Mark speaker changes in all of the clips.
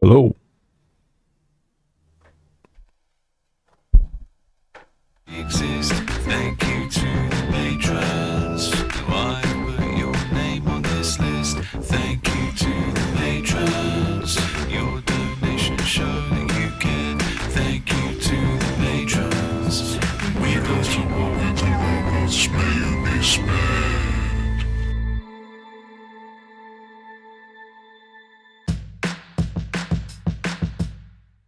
Speaker 1: Hello.
Speaker 2: Exist. Thank you to the patrons. Why put your name on this list? Thank you to the patrons. Your donations show that you can. Thank you to the patrons. We got to walk into robots. May you be spared.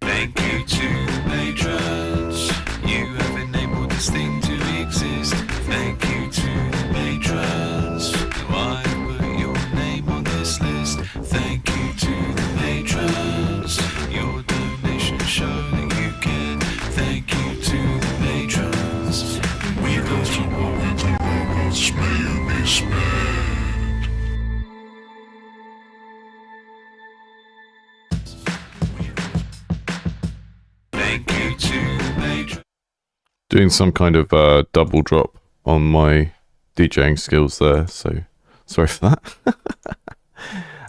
Speaker 2: Thank you to the patrons. You have enabled this thing to exist. Thank you to the patrons. Why put your name on this list? Thank you to the patrons. Your donations show that you can. Thank you to the patrons. We got to walk into robots. May you be spared. Thank you to the patrons.
Speaker 1: Doing some kind of double drop on my DJing skills there, so sorry for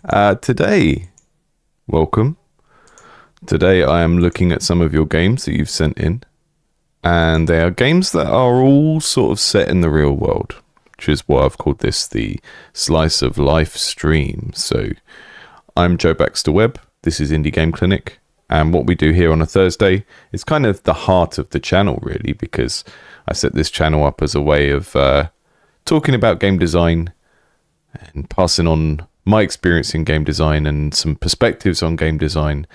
Speaker 1: that. Today, welcome. Today I am looking at some of your games that you've sent in, and they are games that are all sort of set in the real world, which is why I've called this the Slice of Life stream. So I'm Joe Baxter Webb, this is Indie Game Clinic. And what we do here on a Thursday is kind of the heart of the channel, really, because I set this channel up as a way of talking about game design and passing on my experience in game design and some perspectives on game design.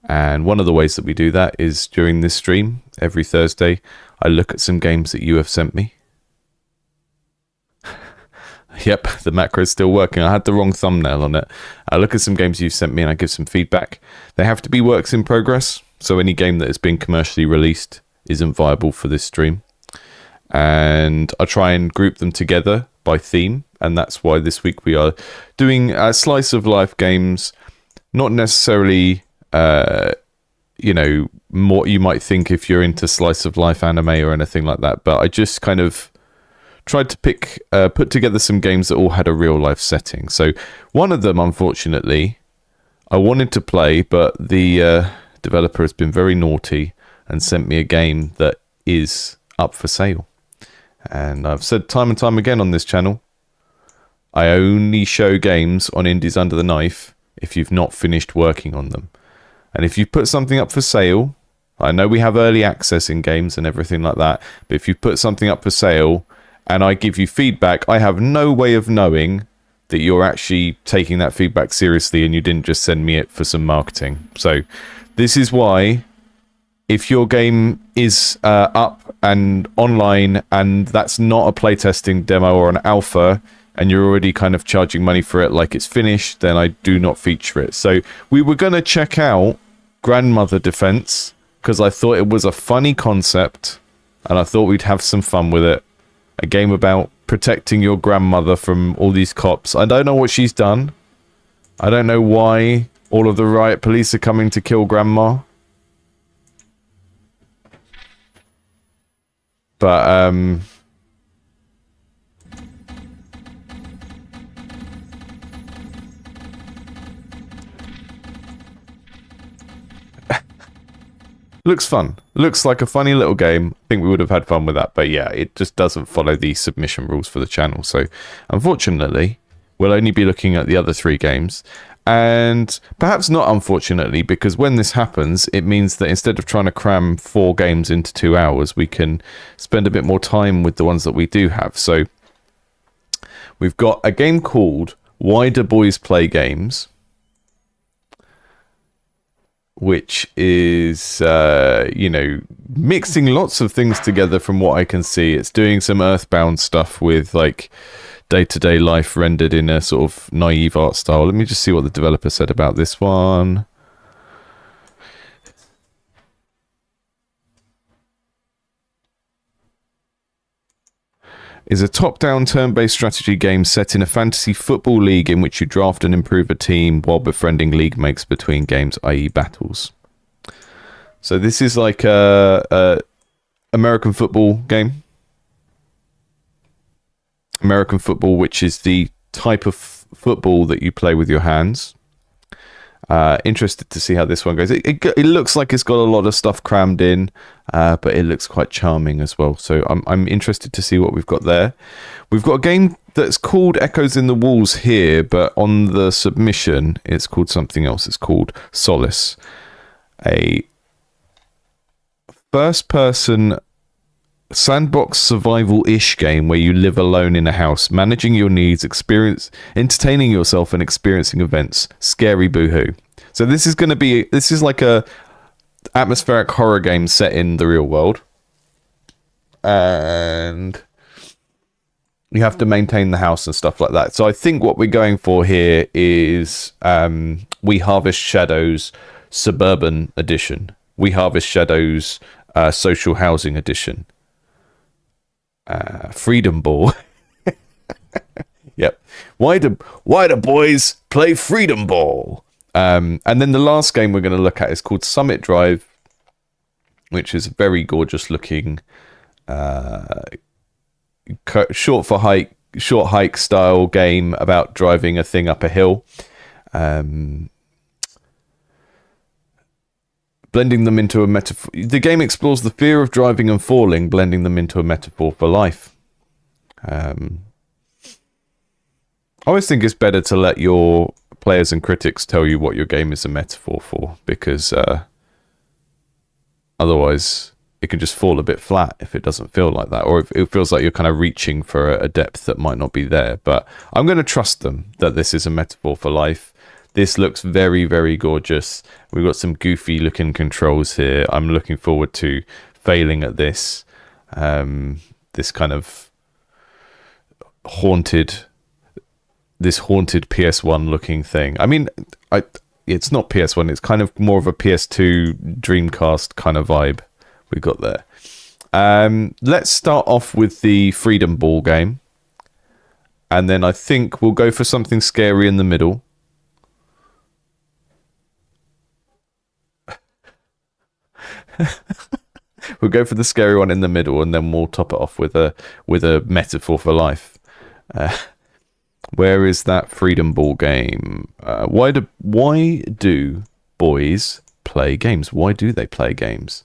Speaker 1: And one of the ways that we do that is during this stream, every Thursday, I look at some games that you have sent me. Yep, the macro is still working. I had the wrong thumbnail on it. I look at some games you've sent me and I give some feedback. They have to be works in progress, so any game that has been commercially released isn't viable for this stream. And I try and group them together by theme, and that's why this week we are doing a slice of life games, not necessarily, what you might think if you're into slice of life anime or anything like that, but I just kind of tried to put together some games that all had a real life setting. So one of them, unfortunately, I wanted to play, but the developer has been very naughty and sent me a game that is up for sale. And I've said time and time again on this channel, I only show games on Indies Under the Knife if you've not finished working on them. And if you put something up for sale, I know we have early access in games and everything like that, but if you put something up for sale and I give you feedback, I have no way of knowing that you're actually taking that feedback seriously and you didn't just send me it for some marketing. So this is why, if your game is up and online and that's not a playtesting demo or an alpha and you're already kind of charging money for it like it's finished, then I do not feature it. So we were going to check out Grandmother Defense because I thought it was a funny concept and I thought we'd have some fun with it. A game about protecting your grandmother from all these cops. I don't know what she's done. I don't know why all of the riot police are coming to kill grandma. But, looks fun. Looks like a funny little game. I think we would have had fun with that. But yeah, it just doesn't follow the submission rules for the channel. So unfortunately, we'll only be looking at the other 3 games. And perhaps not unfortunately, because when this happens, it means that instead of trying to cram 4 games into 2 hours, we can spend a bit more time with the ones that we do have. So we've got a game called Why Do Boys Play Games? Which is, mixing lots of things together from what I can see. It's doing some Earthbound stuff with, like, day-to-day life rendered in a sort of naive art style. Let me just see what the developer said about this one. Is a top-down turn-based strategy game set in a fantasy football league in which you draft and improve a team while befriending league mates between games, i.e. battles. So this is like a American football game. American football, which is the type of football that you play with your hands. Interested to see how this one goes. It looks like it's got a lot of stuff crammed in, but it looks quite charming as well. So I'm interested to see what we've got there. We've got a game that's called Echoes in the Walls here, but on the submission, it's called something else. It's called Solace, a first-person sandbox survival-ish game where you live alone in a house, managing your needs, entertaining yourself and experiencing events. Scary boohoo. So this is like a atmospheric horror game set in the real world. And you have to maintain the house and stuff like that. So I think what we're going for here is We Harvest Shadows Suburban Edition. We Harvest Shadows Social Housing Edition. Freedom Ball. Yep. Why do boys play Freedom Ball? And then the last game we're going to look at is called Summit Drive, which is a very gorgeous looking short hike style game about driving a thing up a hill. Blending them into a metaphor. The game explores the fear of driving and falling, blending them into a metaphor for life. I always think it's better to let your players and critics tell you what your game is a metaphor for, because otherwise it can just fall a bit flat if it doesn't feel like that, or if it feels like you're kind of reaching for a depth that might not be there. But I'm going to trust them that this is a metaphor for life. This looks very, very gorgeous. We've got some goofy looking controls here. I'm looking forward to failing at this. This kind of haunted PS1 looking thing. I mean, it's not PS1. It's kind of more of a PS2 Dreamcast kind of vibe we got there. Let's start off with the Freedom Ball game. And then I think we'll go for something scary in the middle. We'll go for the scary one in the middle, and then we'll top it off with a metaphor for life. Where is that Freedom Ball game? Why do boys play games? Why do they play games?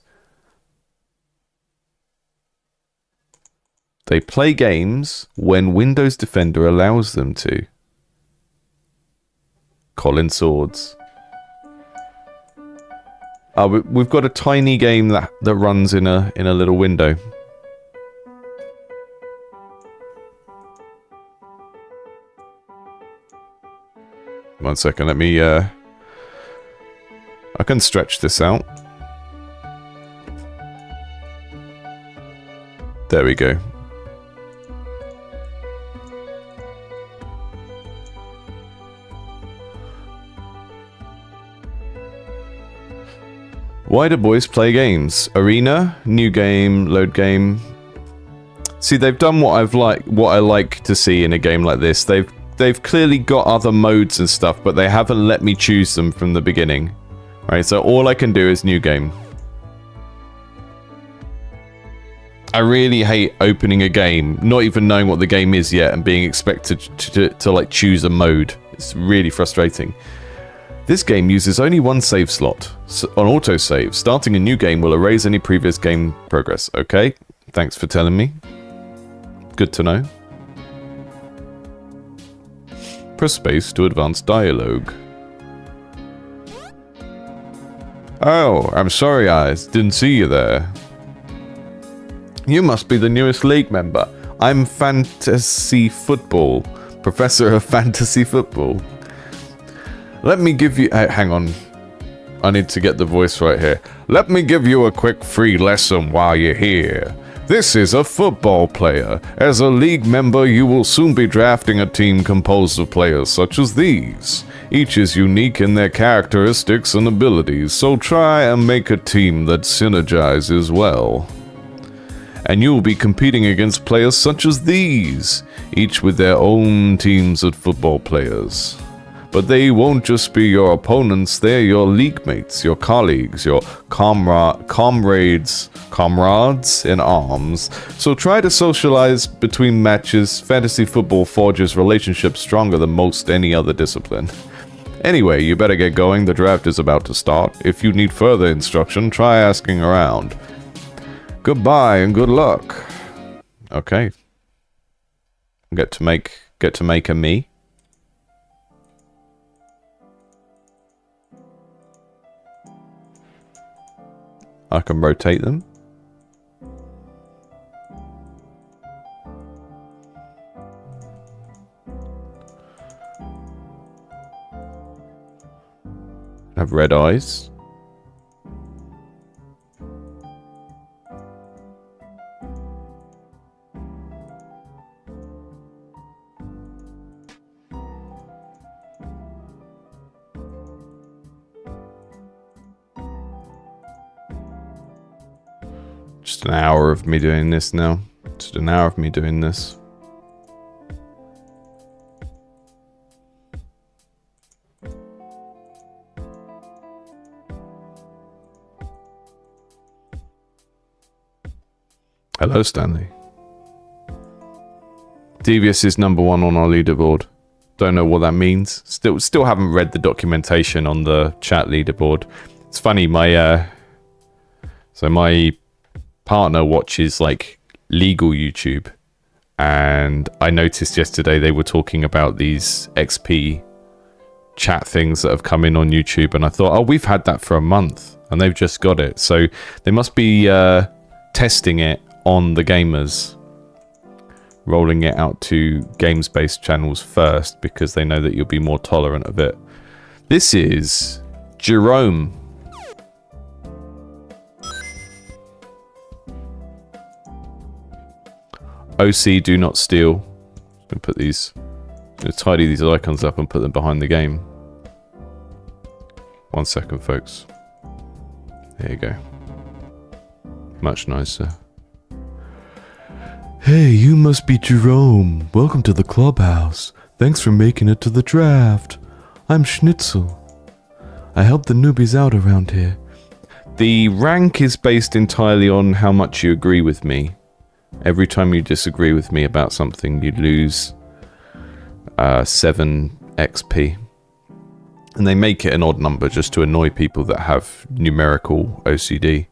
Speaker 1: They play games when Windows Defender allows them to. Colin Swords. We've got a tiny game that runs in a little window. One second, let me I can stretch this out. There we go. Why do boys play games? Arena, new game, load game. See, they've done what I like to see in a game like this. They've clearly got other modes and stuff, but they haven't let me choose them from the beginning. Right, so all I can do is new game. I really hate opening a game, not even knowing what the game is yet, and being expected to like choose a mode. It's really frustrating. This game uses only one save slot on autosave. Starting a new game will erase any previous game progress. Okay, thanks for telling me. Good to know. Press space to advance dialogue. Oh, I'm sorry, I didn't see you there. You must be the newest league member. I'm Fantasy Football, Professor of Fantasy Football. Let me give you... hang on. I need to get the voice right here. Let me give you a quick free lesson while you're here. This is a football player. As a league member, you will soon be drafting a team composed of players such as these. Each is unique in their characteristics and abilities, so try and make a team that synergizes well. And you'll be competing against players such as these, each with their own teams of football players. But they won't just be your opponents, they're your league mates, your colleagues, your comrades in arms. So try to socialize between matches. Fantasy football forges relationships stronger than most any other discipline. Anyway, you better get going. The draft is about to start. If you need further instruction, try asking around. Goodbye and good luck. Okay. Get to make a me. I can rotate them. Have red eyes. Just an hour of me doing this now. Just an hour of me doing this. Hello, Stanley. Devious is number 1 on our leaderboard. Don't know what that means. Still haven't read the documentation on the chat leaderboard. It's funny, my partner watches like legal YouTube, and I noticed yesterday they were talking about these XP chat things that have come in on YouTube, and I thought, oh, we've had that for a month, and they've just got it. So they must be testing it on the gamers, rolling it out to games-based channels first, because they know that you'll be more tolerant of it. This is Jerome. OC, do not steal. I'm gonna put these, gonna tidy these icons up and put them behind the game. 1 second, folks. There you go. Much nicer. Hey, you must be Jerome. Welcome to the clubhouse. Thanks for making it to the draft. I'm Schnitzel. I help the newbies out around here. The rank is based entirely on how much you agree with me. Every time you disagree with me about something, you lose 7 XP. And they make it an odd number just to annoy people that have numerical OCD.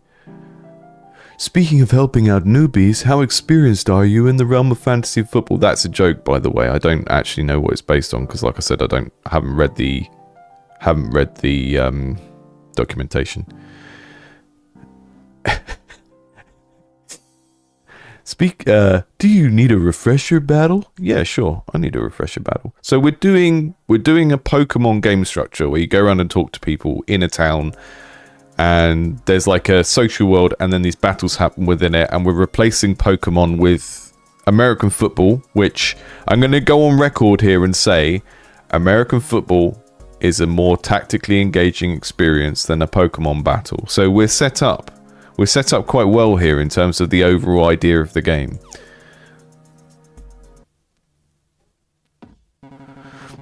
Speaker 1: Speaking of helping out newbies, how experienced are you in the realm of fantasy football? That's a joke, by the way. I don't actually know what it's based on, because like I said, I haven't read the documentation. Do you need a refresher battle? Yeah, sure. I need a refresher battle. So we're doing a Pokemon game structure where you go around and talk to people in a town, and there's like a social world, and then these battles happen within it, and we're replacing Pokemon with American football, which I'm going to go on record here and say American football is a more tactically engaging experience than a Pokemon battle. So we're set up quite well here in terms of the overall idea of the game.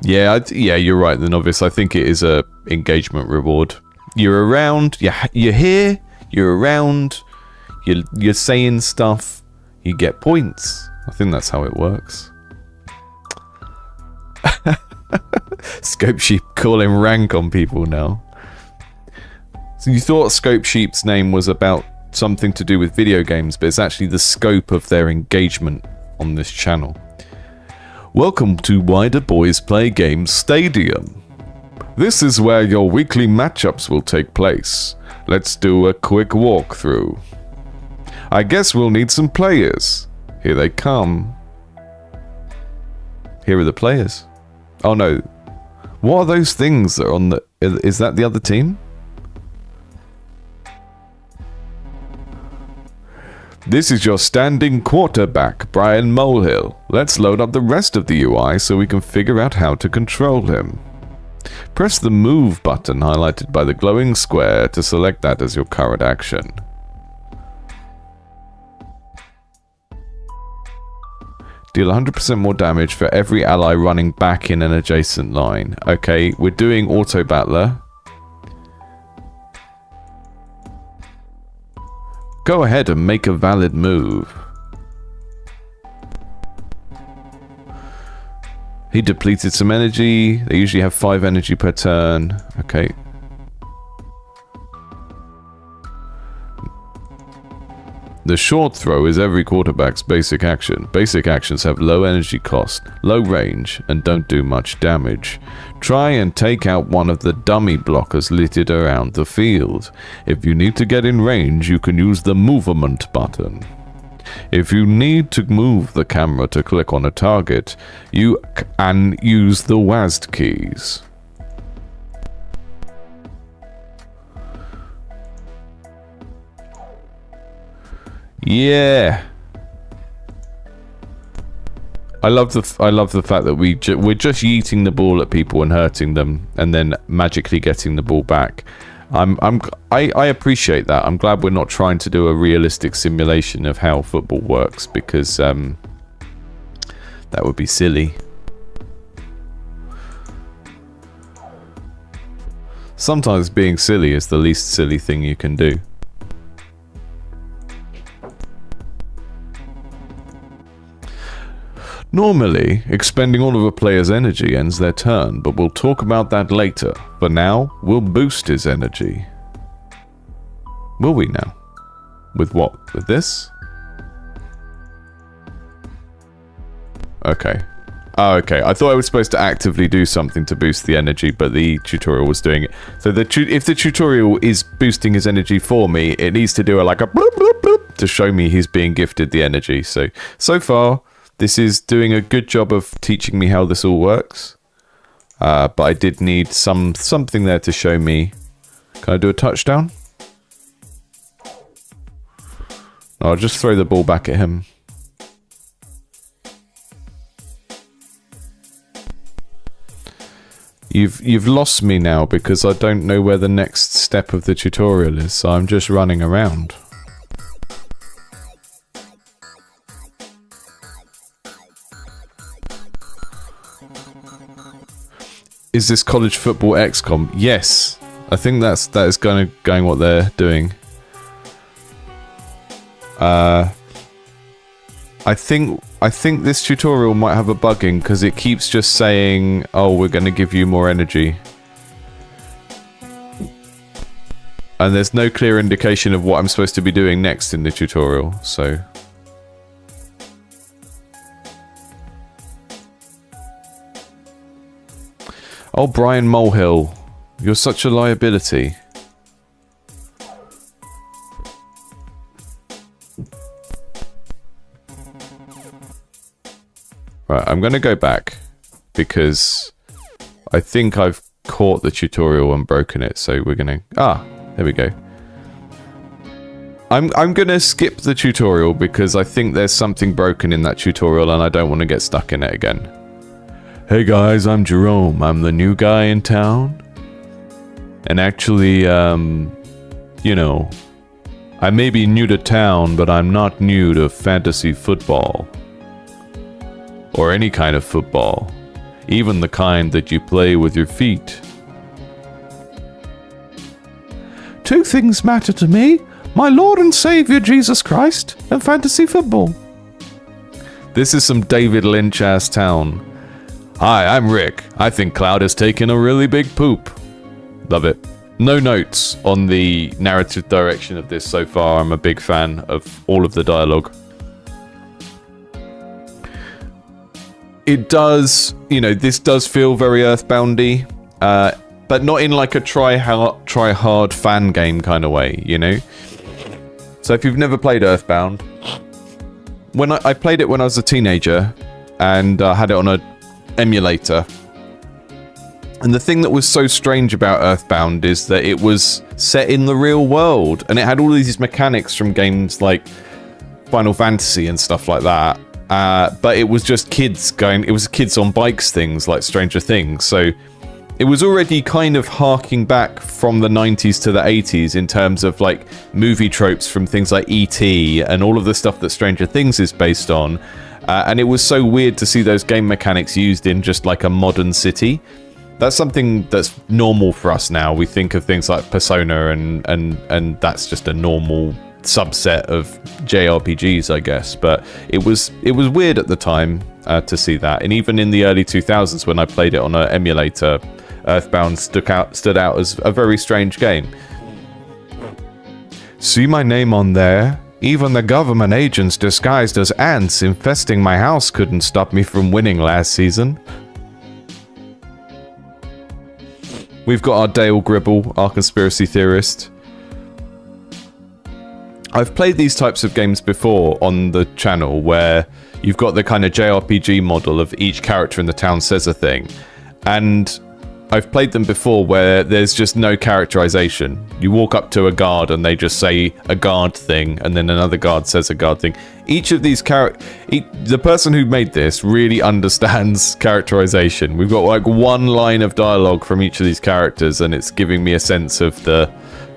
Speaker 1: Yeah, you're right, the novice. I think it is a engagement reward. You're around, you're here, you're around, you're saying stuff, you get points. I think that's how it works. Scope Sheep calling rank on people now. So you thought Scope Sheep's name was about something to do with video games, but it's actually the scope of their engagement on this channel. Welcome to Why Do Boys Play Games Stadium. This is where your weekly matchups will take place. Let's do a quick walkthrough. I guess we'll need some players. Here they come. Here are the players. Oh no. What are those things that are on the... Is that the other team? This is your standing quarterback, Brian Molehill. Let's load up the rest of the UI so we can figure out how to control him. Press the Move button highlighted by the glowing square to select that as your current action. Deal 100% more damage for every ally running back in an adjacent line. Okay, we're doing Auto Battler. Go ahead and make a valid move. He depleted some energy. They usually have 5 energy per turn. Okay. The short throw is every quarterback's basic action. Basic actions have low energy cost, low range, and don't do much damage. Try and take out one of the dummy blockers littered around the field. If you need to get in range, you can use the movement button. If you need to move the camera to click on a target, you can use the WASD keys. Yeah, I love the fact that we're just yeeting the ball at people and hurting them, and then magically getting the ball back. I appreciate that. I'm glad we're not trying to do a realistic simulation of how football works, because that would be silly. Sometimes being silly is the least silly thing you can do. Normally, expending all of a player's energy ends their turn, but we'll talk about that later. For now, we'll boost his energy. Will we now? With what? With this? Okay. Oh, okay. I thought I was supposed to actively do something to boost the energy, but the tutorial was doing it. So if the tutorial is boosting his energy for me, it needs to do like a bloop, bloop, bloop to show me he's being gifted the energy. So far, this is doing a good job of teaching me how this all works. But I did need something there to show me. Can I do a touchdown? I'll just throw the ball back at him. You've lost me now because I don't know where the next step of the tutorial is, so I'm just running around. Is this college football XCOM? Yes, I think that is going what they're doing. I think this tutorial might have a bugging because it keeps just saying, "Oh, we're going to give you more energy," and there's no clear indication of what I'm supposed to be doing next in the tutorial. So. Oh, Brian Molehill, you're such a liability. Right, I'm going to go back because I think I've caught the tutorial and broken it. So we're going to... there we go. I'm going to skip the tutorial because I think there's something broken in that tutorial and I don't want to get stuck in it again. Hey guys, I'm Jerome. I'm the new guy in town. And actually, you know, I may be new to town, but I'm not new to fantasy football. Or any kind of football. Even the kind that you play with your feet. 2 things matter to me. My Lord and Savior Jesus Christ and fantasy football. This is some David Lynch-ass town. Hi, I'm Rick. I think Cloud has taken a really big poop. Love it. No notes on the narrative direction of this so far. I'm a big fan of all of the dialogue. It does, you know, this does feel very Earthboundy, but not in like a try hard fan game kind of way, you know? So if you've never played Earthbound, when I played it when I was a teenager and had it on a emulator, and the thing that was so strange about Earthbound is that it was set in the real world and it had all these mechanics from games like Final Fantasy and stuff like that, but it was just kids on bikes things like Stranger Things, so it was already kind of harking back from the 90s to the 80s in terms of like movie tropes from things like E.T. and all of the stuff that Stranger Things is based on. And it was so weird to see those game mechanics used in just like a modern city. That's something that's normal for us now. We think of things like Persona and that's just a normal subset of JRPGs, I guess. But it was weird at the time to see that, and even in the early 2000s when I played it on an emulator, Earthbound stood out as a very strange game. See my name on there? Even the government agents disguised as ants infesting my house couldn't stop me from winning last season. We've got our Dale Gribble, our conspiracy theorist. I've played these types of games before on the channel where you've got the kind of JRPG model of each character in the town says a thing. And I've played them before where there's just no characterization. You walk up to a guard and they just say a guard thing, and then another guard says a guard thing. Each of these the person who made this really understands characterization. We've got like one line of dialogue from each of these characters, and it's giving me a sense of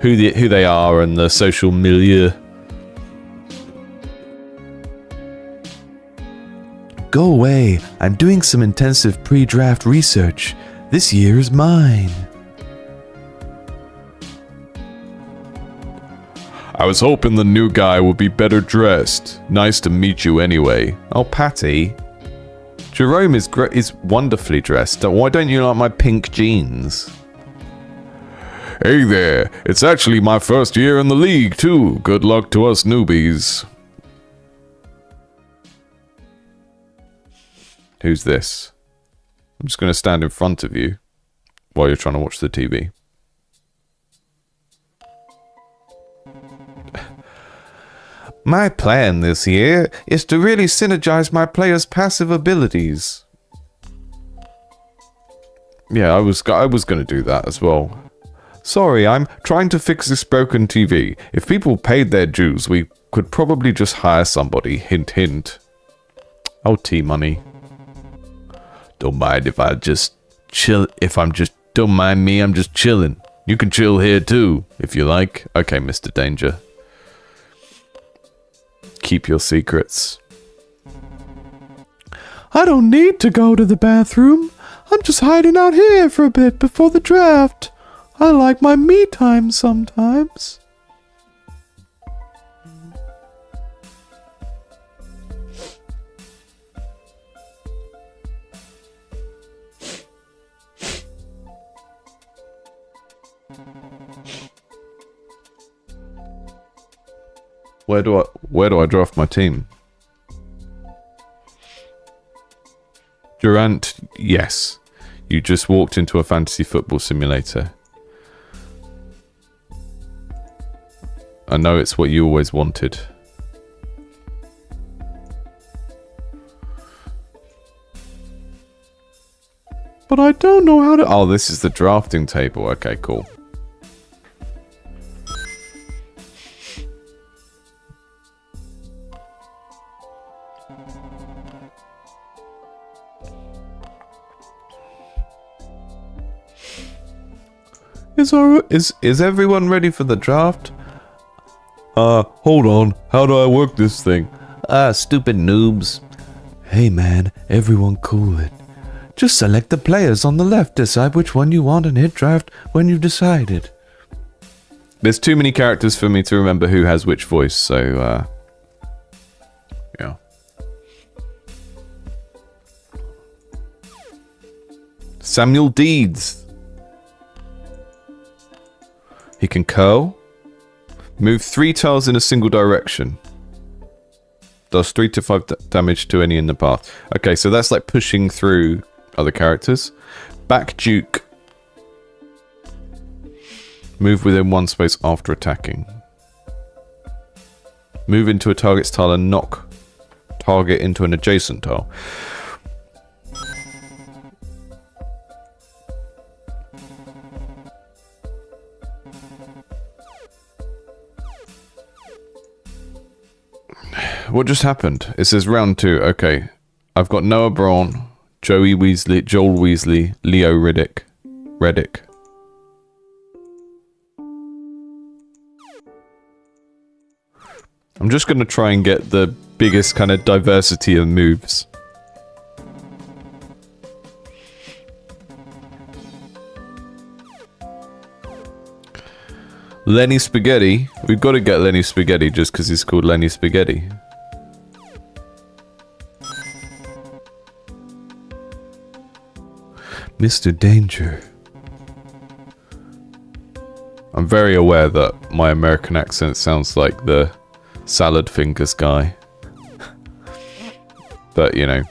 Speaker 1: who they are and the social milieu. Go away. I'm doing some intensive pre-draft research. This year is mine. I was hoping the new guy would be better dressed. Nice to meet you anyway. Oh, Patty. Jerome is wonderfully dressed. Why don't you like my pink jeans? Hey there. It's actually my first year in the league, too. Good luck to us newbies. Who's this? I'm just going to stand in front of you while you're trying to watch the TV. My plan this year is to really synergize my players' passive abilities. Yeah, I was going to do that as well. Sorry, I'm trying to fix this broken TV. If people paid their dues, we could probably just hire somebody. Hint, hint. Oh, T-Money. Don't mind if I just chill. Don't mind me, I'm just chilling. You can chill here too, if you like. Okay, Mr. Danger. Keep your secrets. I don't need to go to the bathroom. I'm just hiding out here for a bit before the draft. I like my me time sometimes. Where do I draft my team? Durant, yes. You just walked into a fantasy football simulator. I know it's what you always wanted. But I don't know how to... Oh, this is the drafting table. Okay, cool. Is everyone ready for the draft? Hold on. How do I work this thing? Stupid noobs. Hey man, everyone cool it. Just select the players on the left, decide which one you want, and hit draft when you've decided. There's too many characters for me to remember who has which voice, so, yeah. Samuel Deeds. He can curl. Move 3 tiles in a single direction. Does 3 to 5 damage to any in the path. Okay, so that's like pushing through other characters. Back Duke. Move within 1 space after attacking. Move into a target's tile and knock target into an adjacent tile. What just happened? It says round 2. Okay. I've got Noah Braun, Joey Weasley, Joel Weasley, Leo Reddick. I'm just going to try and get the biggest kind of diversity of moves. Lenny Spaghetti. We've got to get Lenny Spaghetti just because he's called Lenny Spaghetti. Mr. Danger. I'm very aware that my American accent sounds like the salad fingers guy. But, you know.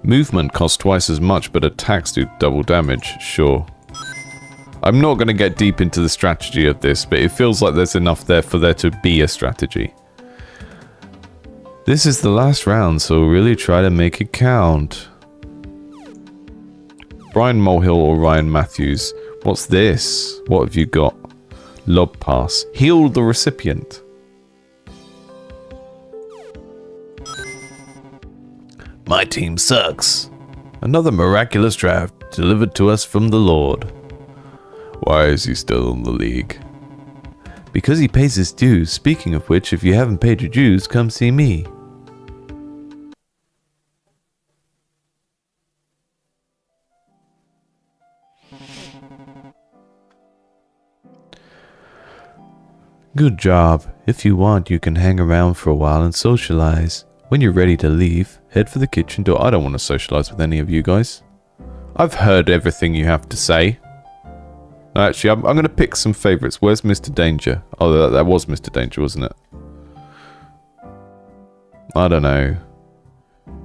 Speaker 1: Movement costs twice as much, but attacks do double damage. Sure. I'm not going to get deep into the strategy of this, but it feels like there's enough there for there to be a strategy. This is the last round, so really try to make it count. Brian Mulhill or Ryan Matthews. What's this? What have you got? Lob pass. Heal the recipient. My team sucks. Another miraculous draft delivered to us from the Lord. Why is he still in the league? Because he pays his dues. Speaking of which, if you haven't paid your dues, come see me. Good job. If you want, you can hang around for a while and socialize. When you're ready to leave, head for the kitchen door. I don't want to socialize with any of you guys. I've heard everything you have to say. Actually, I'm going to pick some favorites. Where's Mr. Danger? Oh, that was Mr. Danger, wasn't it? I don't know.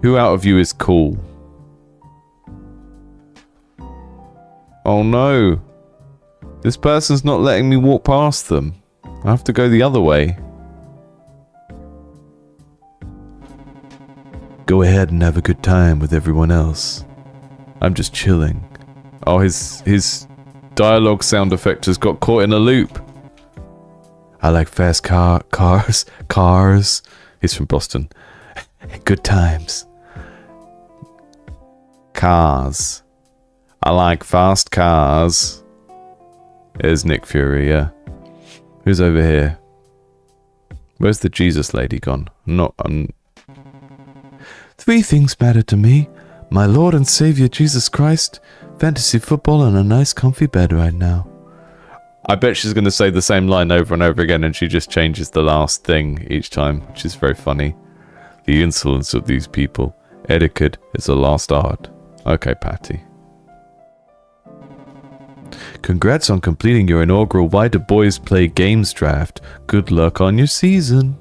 Speaker 1: Who out of you is cool? Oh no. This person's not letting me walk past them. I have to go the other way. Go ahead and have a good time with everyone else. I'm just chilling. Oh, his dialogue sound effect has got caught in a loop. I like fast cars. He's from Boston. Good times. Cars. I like fast cars. There's Nick Fury, yeah. Who's over here? Where's the Jesus lady gone? Three things matter to me. My Lord and Savior Jesus Christ, fantasy football, and a nice comfy bed right now. I bet she's going to say the same line over and over again, and she just changes the last thing each time, which is very funny. The insolence of these people. Etiquette is a lost art. Okay, Patty. Congrats on completing your inaugural Why Do Boys Play Games draft. Good luck on your season.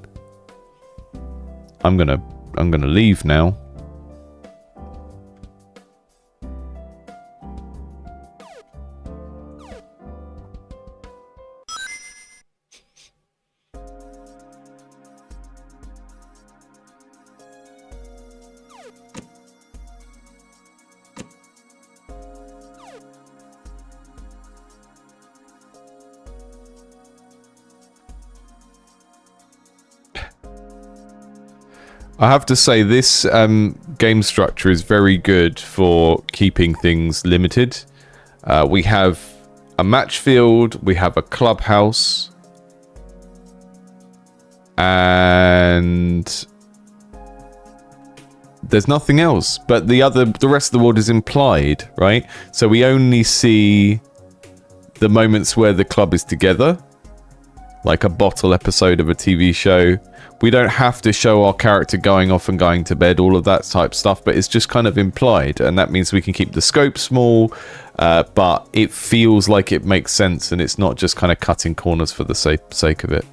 Speaker 1: I'm gonna leave now. I have to say, this game structure is very good for keeping things limited. We have a match field, we have a clubhouse, and there's nothing else. But the rest of the world is implied, right? So we only see the moments where the club is together, like a bottle episode of a TV show. We don't have to show our character going off and going to bed, all of that type stuff, but it's just kind of implied, and that means we can keep the scope small, but it feels like it makes sense, and it's not just kind of cutting corners for the sake of it.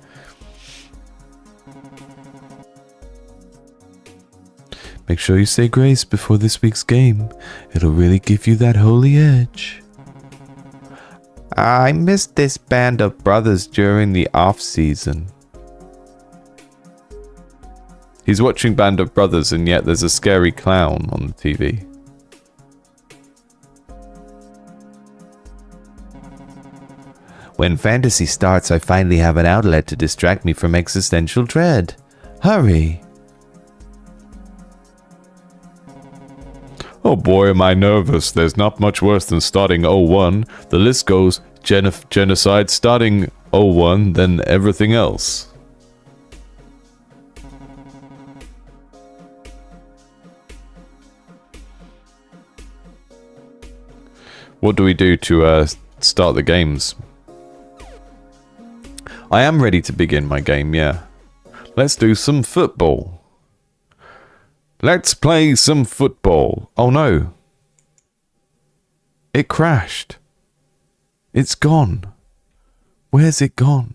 Speaker 1: Make sure you say grace before this week's game. It'll really give you that holy edge. I missed this band of brothers during the off-season. He's watching Band of Brothers, and yet there's a scary clown on the TV. When fantasy starts, I finally have an outlet to distract me from existential dread. Hurry! Oh boy, am I nervous. There's not much worse than starting 01. The list goes genocide, starting 01, then everything else. What do we do to start the games. I am ready to begin my game, yeah. Let's do some football. Let's play some football. Oh no. It crashed. It's gone. Where's it gone?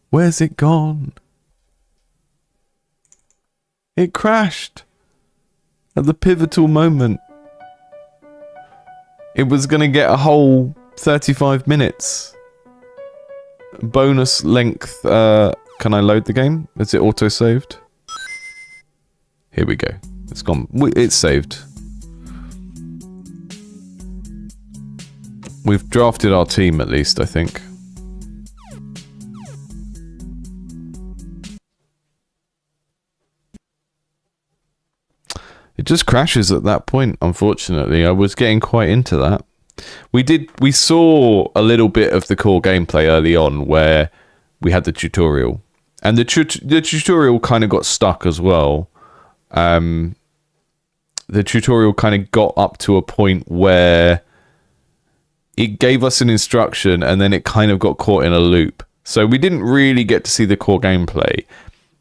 Speaker 1: Where's it gone? It crashed. At the pivotal moment. It was going to get a whole 35 minutes. Bonus length. Can I load the game? Is it auto-saved? Here we go. It's gone. It's saved. We've drafted our team at least, I think. It just crashes at that point, unfortunately. I was getting quite into that. We saw a little bit of the core gameplay early on where we had the tutorial. And the tutorial kind of got stuck as well. The tutorial kind of got up to a point where it gave us an instruction and then it kind of got caught in a loop. So we didn't really get to see the core gameplay.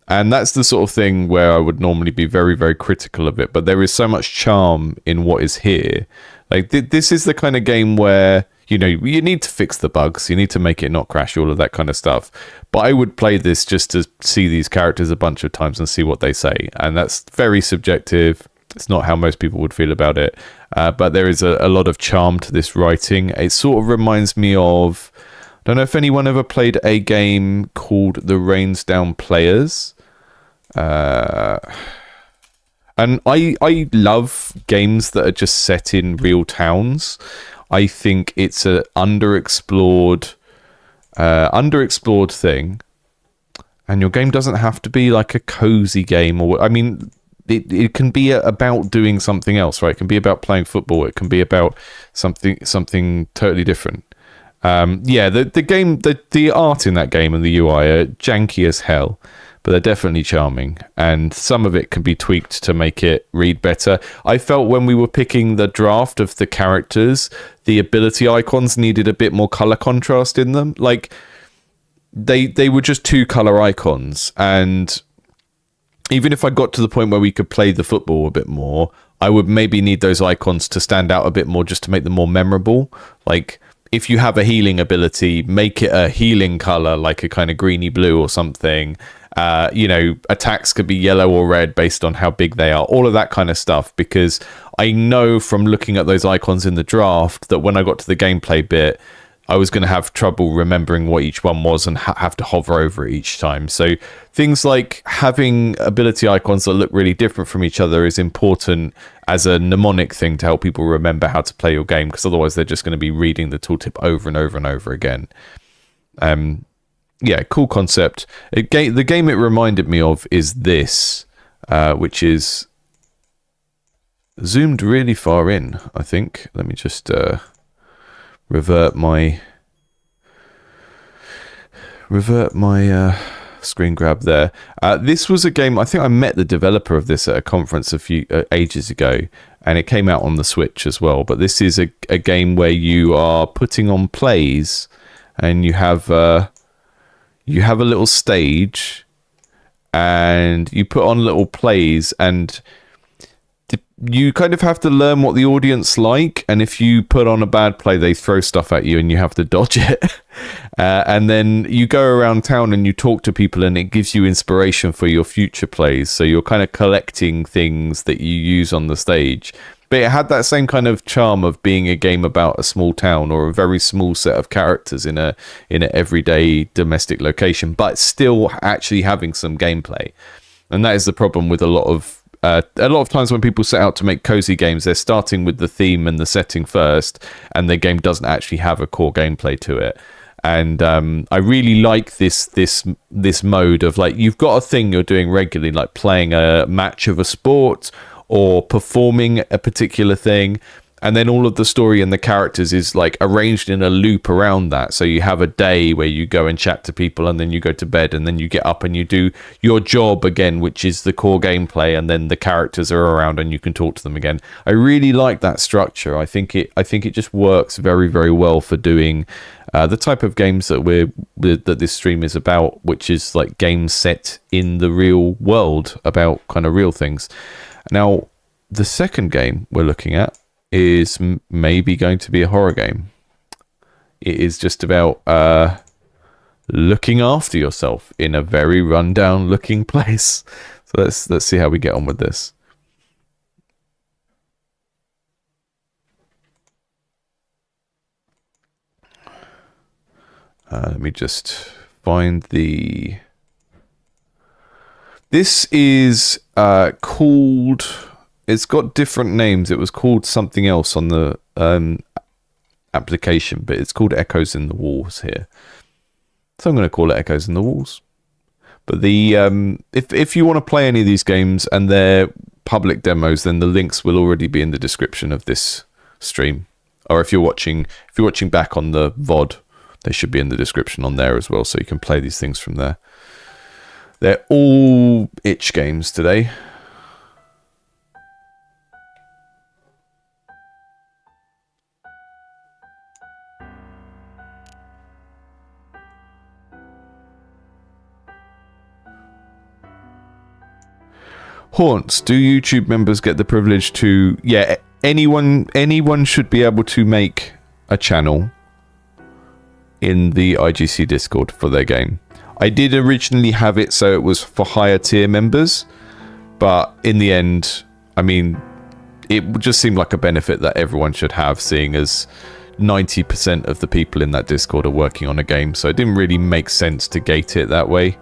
Speaker 1: And that's the sort of thing where I would normally be very, very critical of it. But there is so much charm in what is here. Like, this is the kind of game where, you know, you need to fix the bugs. You need to make it not crash, all of that kind of stuff. But I would play this just to see these characters a bunch of times and see what they say. And that's very subjective. It's not how most people would feel about it. But there is a lot of charm to this writing. It sort of reminds me of... I don't know if anyone ever played a game called The Rains Down Players. And I love games that are just set in real towns. I think it's a underexplored thing, and your game doesn't have to be like a cozy game, or I mean, it can be about doing something else, right? It can be about playing football. It can be about something totally different. The game, the art in that game and the UI are janky as hell, but they're definitely charming, and some of it can be tweaked to make it read better. I felt when we were picking the draft of the characters, the ability icons needed a bit more color contrast in them. Like, they were just 2 color icons, and even if I got to the point where we could play the football a bit more, I would maybe need those icons to stand out a bit more, just to make them more memorable. Like, if you have a healing ability, make it a healing color, like a kind of greeny blue or something. Attacks could be yellow or red based on how big they are, all of that kind of stuff, because I know from looking at those icons in the draft that when I got to the gameplay bit, I was going to have trouble remembering what each one was and have to hover over it each time. So things like having ability icons that look really different from each other is important as a mnemonic thing to help people remember how to play your game, because otherwise they're just going to be reading the tooltip over and over and over again. Cool concept. The game it reminded me of is this, which is zoomed really far in, I think. Let me just revert my screen grab there. This was a game, I think I met the developer of this at a conference a few ages ago, and it came out on the Switch as well. But this is a game where you are putting on plays, and you have a little stage, and you put on little plays, and you kind of have to learn what the audience like, and if you put on a bad play, they throw stuff at you and you have to dodge it. And then you go around town and you talk to people, and it gives you inspiration for your future plays. So you're kind of collecting things that you use on the stage. But it had that same kind of charm of being a game about a small town or a very small set of characters in an everyday domestic location, but still actually having some gameplay. And that is the problem with a lot of times when people set out to make cozy games, they're starting with the theme and the setting first, and the game doesn't actually have a core gameplay to it. And I really like this mode of, like, you've got a thing you're doing regularly, like playing a match of a sport or performing a particular thing, And then all of the story and the characters is like arranged in a loop around that. So you have a day where you go and chat to people, and then you go to bed, and then you get up and you do your job again, which is the core gameplay, and then the characters are around and you can talk to them again. I really like that structure. I think it just works very, very well for doing the type of games that this stream is about, which is like games set in the real world about kind of real things. Now, the second game we're looking at is maybe going to be a horror game. It is just about looking after yourself in a very rundown looking place. So let's see how we get on with this. Let me just find the... This is called... It's got different names. It was called something else on the application, but it's called Echoes in the Walls here. So I'm going to call it Echoes in the Walls. But the if you want to play any of these games and they're public demos, then the links will already be in the description of this stream. Or if you're watching back on the VOD, they should be in the description on there as well, so you can play these things from there. They're all itch games today. Haunts, do YouTube members get the privilege to... Yeah, anyone should be able to make a channel in the IGC Discord for their game. I did originally have it so it was for higher tier members, but in the end, I mean, it just seemed like a benefit that everyone should have, seeing as 90% of the people in that Discord are working on a game, so it didn't really make sense to gate it that way.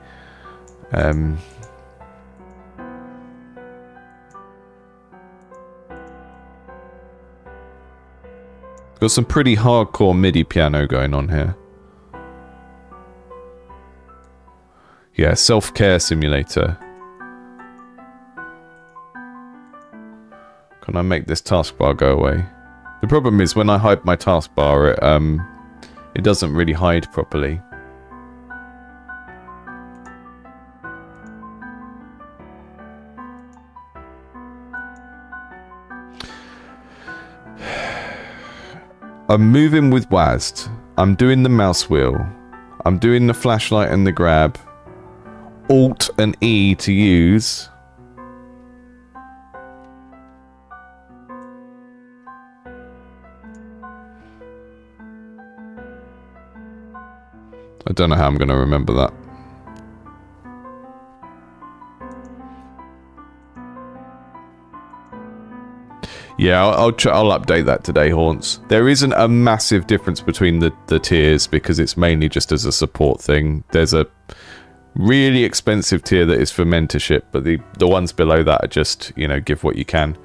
Speaker 1: Got some pretty hardcore MIDI piano going on here. Yeah, self-care simulator. Can I make this taskbar go away? The problem is when I hide my taskbar, it doesn't really hide properly. I'm moving with WASD. I'm doing the mouse wheel. I'm doing the flashlight and the grab. Alt and E to use. I don't know how I'm going to remember that. Yeah, I'll update that today, Haunts. There isn't a massive difference between the tiers because it's mainly just as a support thing. There's a really expensive tier that is for mentorship, but the ones below that are just, you know, give what you can.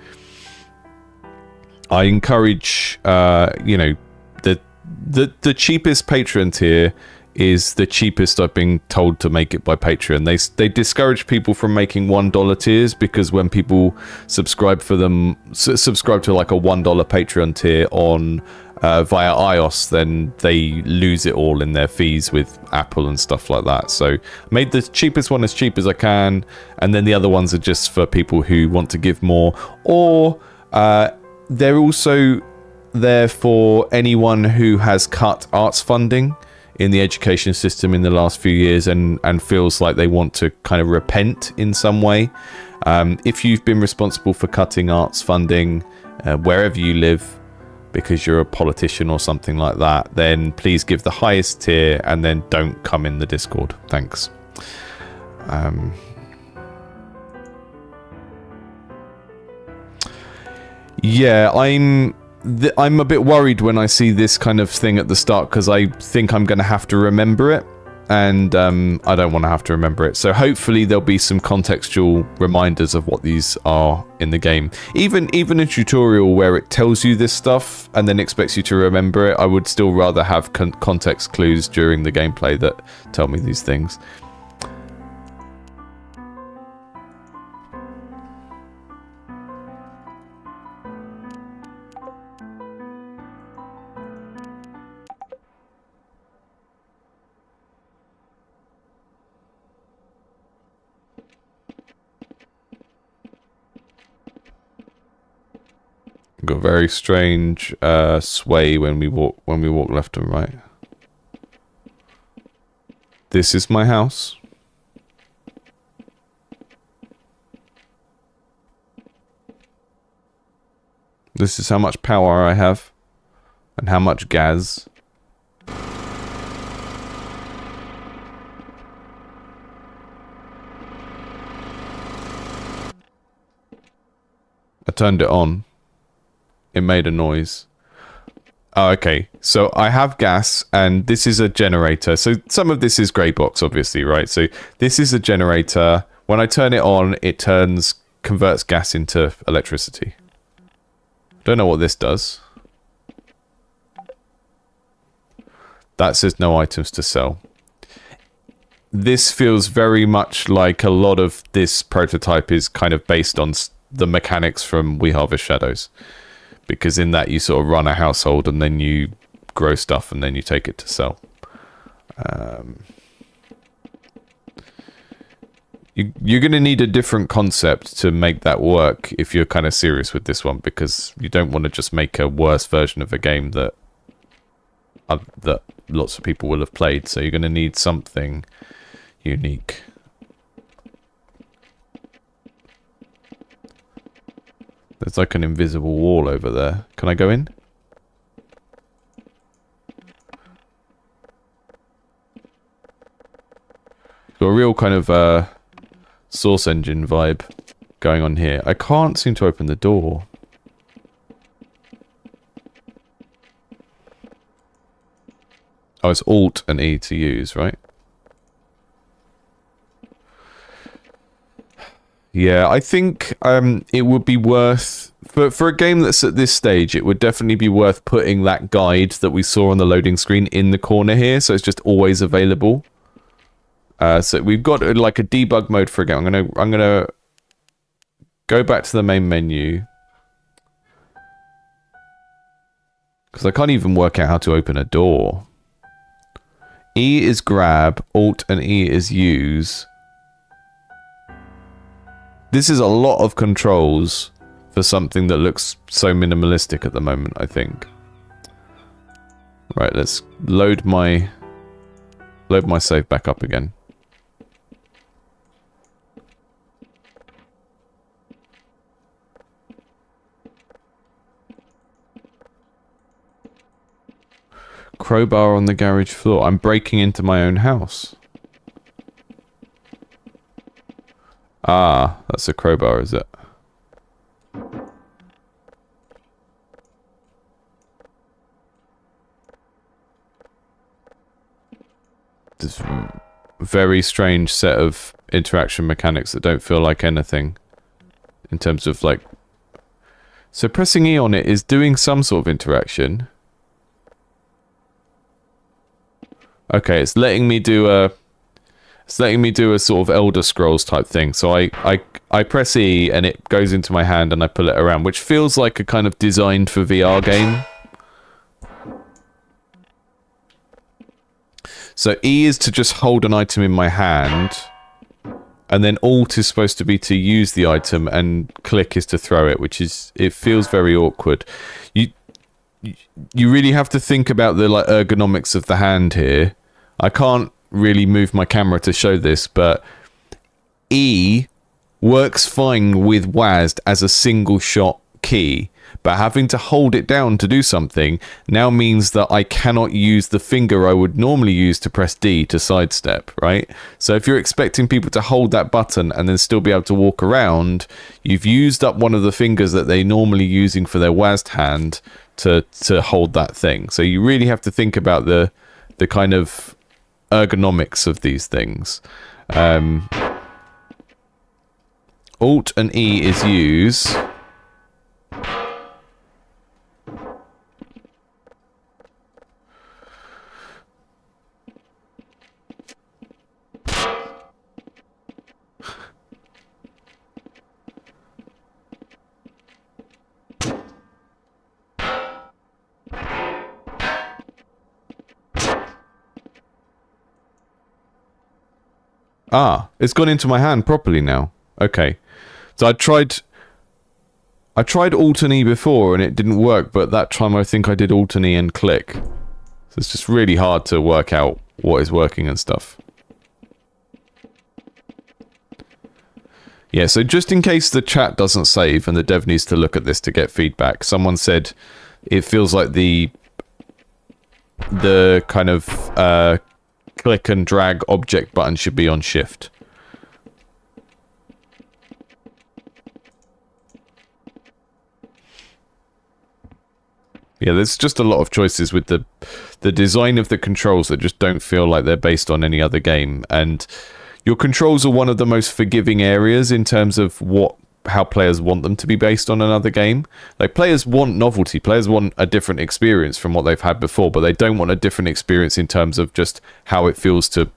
Speaker 1: I encourage, you know, the cheapest Patreon tier is the cheapest I've been told to make it by Patreon. They discourage people from making $1 tiers because when people subscribe to like a $1 Patreon tier on via iOS, then they lose it all in their fees with Apple and stuff like that. So I made the cheapest one as cheap as I can, and then the other ones are just for people who want to give more, or they're also there for anyone who has cut arts funding in the education system in the last few years and feels like they want to kind of repent in some way. If you've been responsible for cutting arts funding wherever you live because you're a politician or something like that, then please give the highest tier and then don't come in the Discord. Thanks. Yeah, I'm a bit worried when I see this kind of thing at the start because I think I'm going to have to remember it, and I don't want to have to remember it. So hopefully there'll be some contextual reminders of what these are in the game. Even a tutorial where it tells you this stuff and then expects you to remember it, I would still rather have context clues during the gameplay that tell me these things. Got very strange sway when we walk left and right. This is my house. This is how much power I have and how much gas. I turned it on. It made a noise. Oh, okay. So I have gas, and this is a generator. So some of this is grey box, obviously, right? So this is a generator. When I turn it on, it converts gas into electricity. Don't know what this does. That says no items to sell. This feels very much like a lot of this prototype is kind of based on the mechanics from We Harvest Shadows. Because in that you sort of run a household and then you grow stuff and then you take it to sell. You're going to need a different concept to make that work if you're kind of serious with this one, because you don't want to just make a worse version of a game that lots of people will have played. So you're going to need something unique. There's like an invisible wall over there. Can I go in? Got a real kind of Source engine vibe going on here. I can't seem to open the door. Oh, it's Alt and E to use, right? Yeah, I think it would be worth... For a game that's at this stage, it would definitely be worth putting that guide that we saw on the loading screen in the corner here, so it's just always available. So we've got like a debug mode for a game. I'm gonna go back to the main menu. Because I can't even work out how to open a door. E is grab, Alt and E is use. This is a lot of controls for something that looks so minimalistic at the moment, I think. Right, let's load my save back up again. Crowbar on the garage floor. I'm breaking into my own house. Ah, that's a crowbar, is it? This very strange set of interaction mechanics that don't feel like anything. In terms of like... So pressing E on it is doing some sort of interaction. Okay, it's letting me do a... It's letting me do a sort of Elder Scrolls type thing. So I press E and it goes into my hand and I pull it around, which feels like a kind of designed for VR game. So E is to just hold an item in my hand, and then Alt is supposed to be to use the item, and click is to throw it, which is, it feels very awkward. You really have to think about the like ergonomics of the hand here. I can't really move my camera to show this, but E works fine with WASD as a single shot key, but having to hold it down to do something now means that I cannot use the finger I would normally use to press D to sidestep, right? So if you're expecting people to hold that button and then still be able to walk around, you've used up one of the fingers that they're normally using for their WASD hand to hold that thing. So you really have to think about the kind of ergonomics of these things. Alt and E is use. Ah, it's gone into my hand properly now. Okay. So I tried I tried Alt and E before and it didn't work, but that time I think I did Alt and E and click. So it's just really hard to work out what is working and stuff. Yeah, so just in case the chat doesn't save and the dev needs to look at this to get feedback, someone said it feels like the kind of click and drag object button should be on shift. Yeah, there's just a lot of choices with the design of the controls that just don't feel like they're based on any other game. And your controls are one of the most forgiving areas in terms of how players want them to be based on another game. Like, players want novelty, players want a different experience from what they've had before, but they don't want a different experience in terms of just how it feels to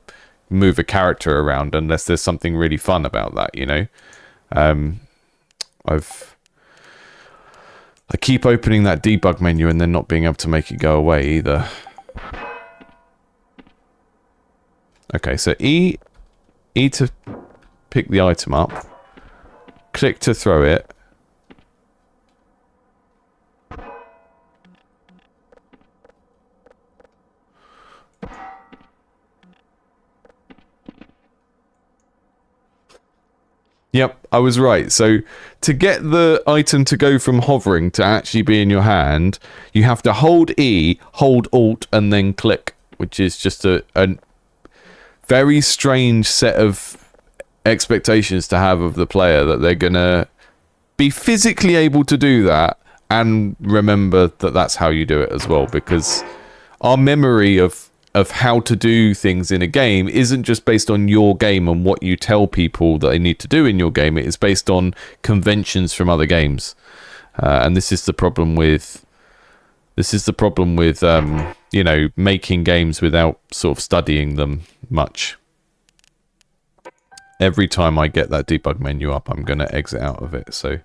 Speaker 1: move a character around, unless there's something really fun about that, you know? I keep opening that debug menu and then not being able to make it go away either. Okay, so E to pick the item up. Click to throw it. Yep, I was right. So to get the item to go from hovering to actually be in your hand, you have to hold E, hold Alt, and then click, which is just a very strange set of expectations to have of the player, that they're gonna be physically able to do that and remember that that's how you do it as well, because our memory of how to do things in a game isn't just based on your game and what you tell people that they need to do in your game. It is based on conventions from other games, and this is the problem with you know, making games without sort of studying them much. Every time I get that debug menu up, I'm going to exit out of it. So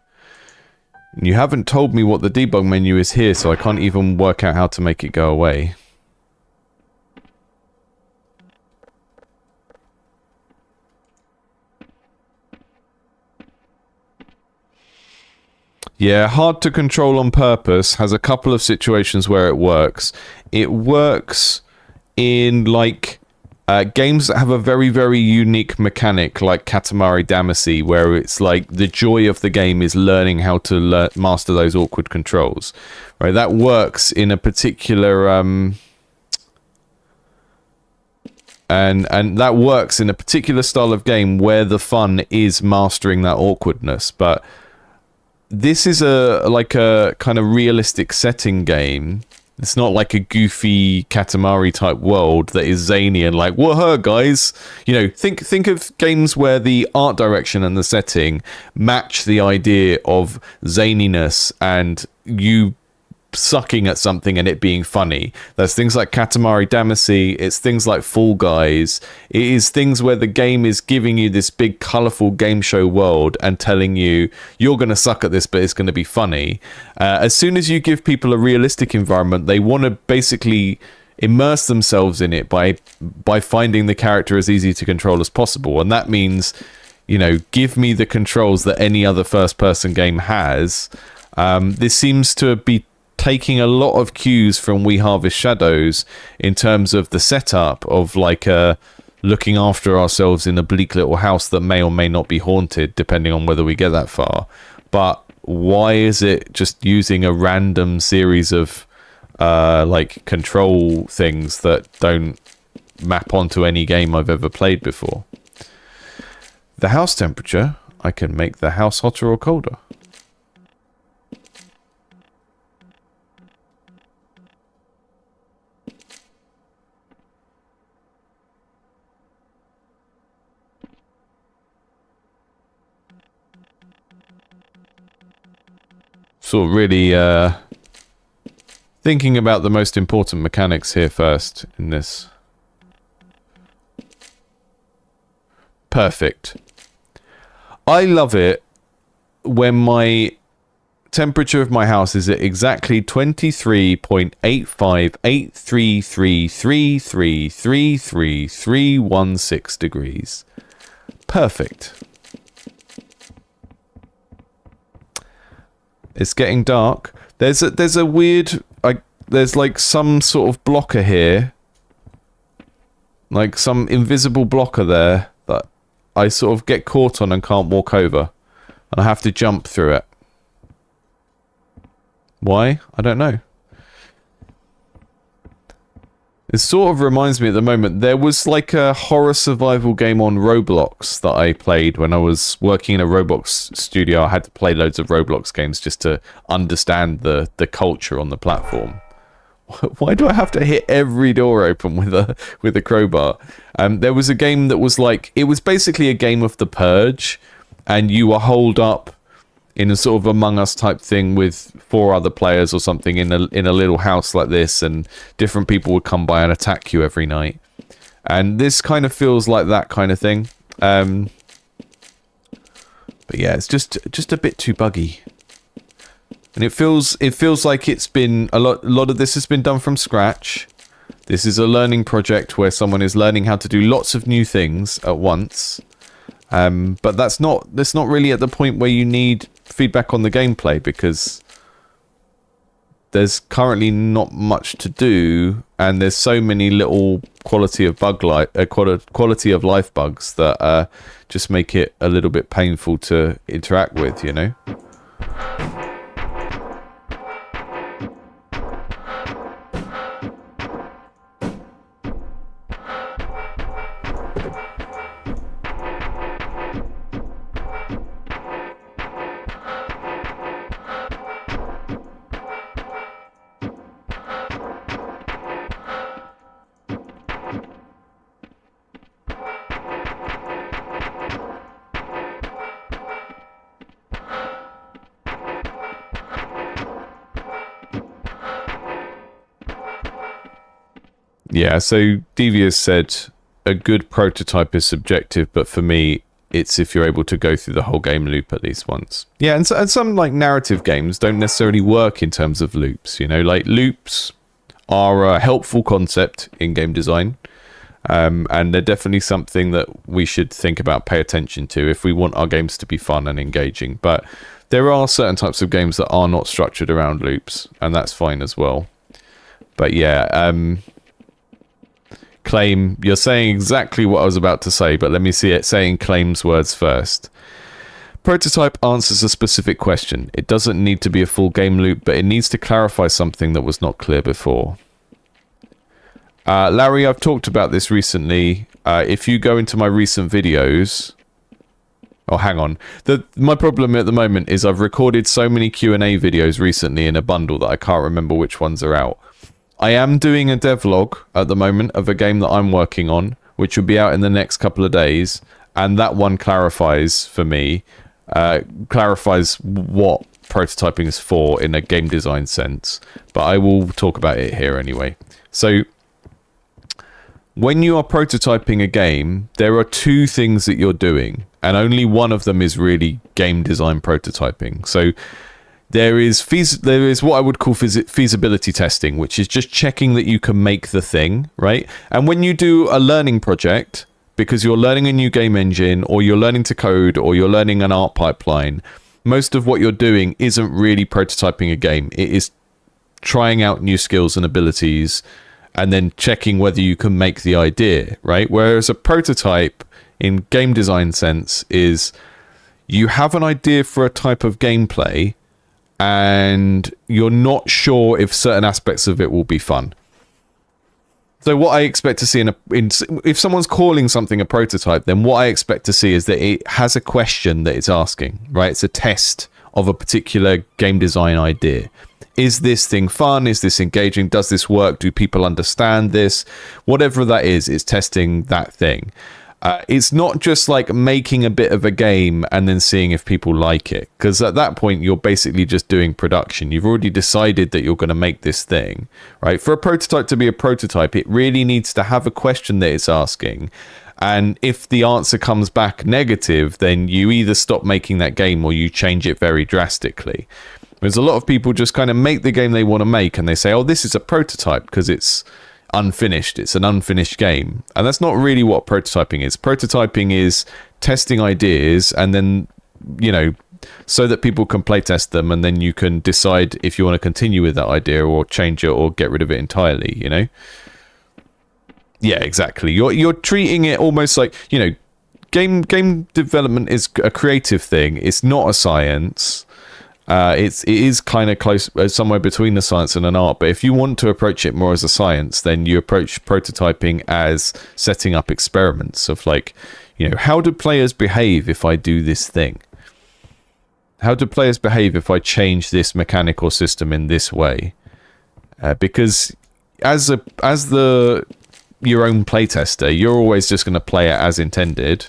Speaker 1: you haven't told me what the debug menu is here, so I can't even work out how to make it go away. Yeah, hard to control on purpose has a couple of situations where it works. It works in, like, games that have a very, very unique mechanic, like Katamari Damacy, where it's like the joy of the game is learning how to master those awkward controls. Right, that works in a particular and that works in a particular style of game where the fun is mastering that awkwardness. But this is like a kind of realistic setting game. It's not like a goofy Katamari type world that is zany and like, whoa, guys. You know, think of games where the art direction and the setting match the idea of zaniness and you sucking at something and it being funny. There's things like Katamari Damacy, it's things like Fall Guys. It is things where the game is giving you this big colourful game show world and telling you you're going to suck at this, but it's going to be funny. As soon as you give people a realistic environment, they want to basically immerse themselves in it by finding the character as easy to control as possible. And that means, you know, give me the controls that any other first person game has. This seems to be taking a lot of cues from We Harvest Shadows in terms of the setup of like looking after ourselves in a bleak little house that may or may not be haunted, depending on whether we get that far. But why is it just using a random series of like control things that don't map onto any game I've ever played before? The house temperature, I can make the house hotter or colder. Sort of really thinking about the most important mechanics here first in this. Perfect. I love it when my temperature of my house is at exactly 23.85833333316 degrees. Perfect. It's getting dark. There's a weird... there's like some sort of blocker here. Like some invisible blocker there that I sort of get caught on and can't walk over. And I have to jump through it. Why? I don't know. It sort of reminds me at the moment, there was like a horror survival game on Roblox that I played when I was working in a Roblox studio. I had to play loads of Roblox games just to understand the culture on the platform. Why do I have to hit every door open with a crowbar? There was a game that was like, it was basically a game of The Purge, and you were holed up in a sort of Among Us type thing with 4 other players or something in a little house like this, and different people would come by and attack you every night. And this kind of feels like that kind of thing. But yeah, it's just a bit too buggy. And it feels like it's been a lot of this has been done from scratch. This is a learning project where someone is learning how to do lots of new things at once. But that's not really at the point where you need feedback on the gameplay, because there's currently not much to do, and there's so many little quality of life bugs that just make it a little bit painful to interact with, you know. Yeah, so Devious said a good prototype is subjective, but for me, it's if you're able to go through the whole game loop at least once. Yeah, and some like narrative games don't necessarily work in terms of loops. You know, like loops are a helpful concept in game design, and they're definitely something that we should think about, pay attention to if we want our games to be fun and engaging. But there are certain types of games that are not structured around loops, and that's fine as well. But yeah, Claim, you're saying exactly what I was about to say, but let me see it saying Claim's words first. Prototype answers a specific question. It doesn't need to be a full game loop, but it needs to clarify something that was not clear before. Larry, I've talked about this recently. If you go into my recent videos... Oh, hang on. My problem at the moment is I've recorded so many Q&A videos recently in a bundle that I can't remember which ones are out. I am doing a devlog at the moment of a game that I'm working on, which will be out in the next couple of days, and that one clarifies for me, clarifies what prototyping is for in a game design sense, but I will talk about it here anyway. So, when you are prototyping a game, there are 2 things that you're doing, and only one of them is really game design prototyping. So, there is what I would call feasibility testing, which is just checking that you can make the thing, right? And when you do a learning project, because you're learning a new game engine, or you're learning to code, or you're learning an art pipeline, most of what you're doing isn't really prototyping a game. It is trying out new skills and abilities, and then checking whether you can make the idea, right? Whereas a prototype, in game design sense, is you have an idea for a type of gameplay, and you're not sure if certain aspects of it will be fun. So what I expect to see if someone's calling something a prototype, then what I expect to see is that it has a question that it's asking, right? It's a test of a particular game design idea. Is this thing fun? Is this engaging? Does this work? Do people understand this? Whatever that is, it's testing that thing. It's not just like making a bit of a game and then seeing if people like it, because at that point you're basically just doing production. You've already decided that you're going to make this thing, right? For a prototype to be a prototype, it really needs to have a question that it's asking, and if the answer comes back negative, then you either stop making that game or you change it very drastically. There's a lot of people just kind of make the game they want to make, and they say, oh, this is a prototype because it's unfinished. It's an unfinished game. And that's not really what prototyping is. Prototyping is testing ideas and then, you know, so that people can playtest them, and then you can decide if you want to continue with that idea or change it or get rid of it entirely, you know? Yeah, exactly. You're treating it almost like, you know, game development is a creative thing. It's not a science. It is kind of close, somewhere between the science and an art. But if you want to approach it more as a science, then you approach prototyping as setting up experiments of, like, you know, how do players behave if I do this thing? How do players behave if I change this mechanical system in this way? Because as your own playtester, you're always just going to play it as intended.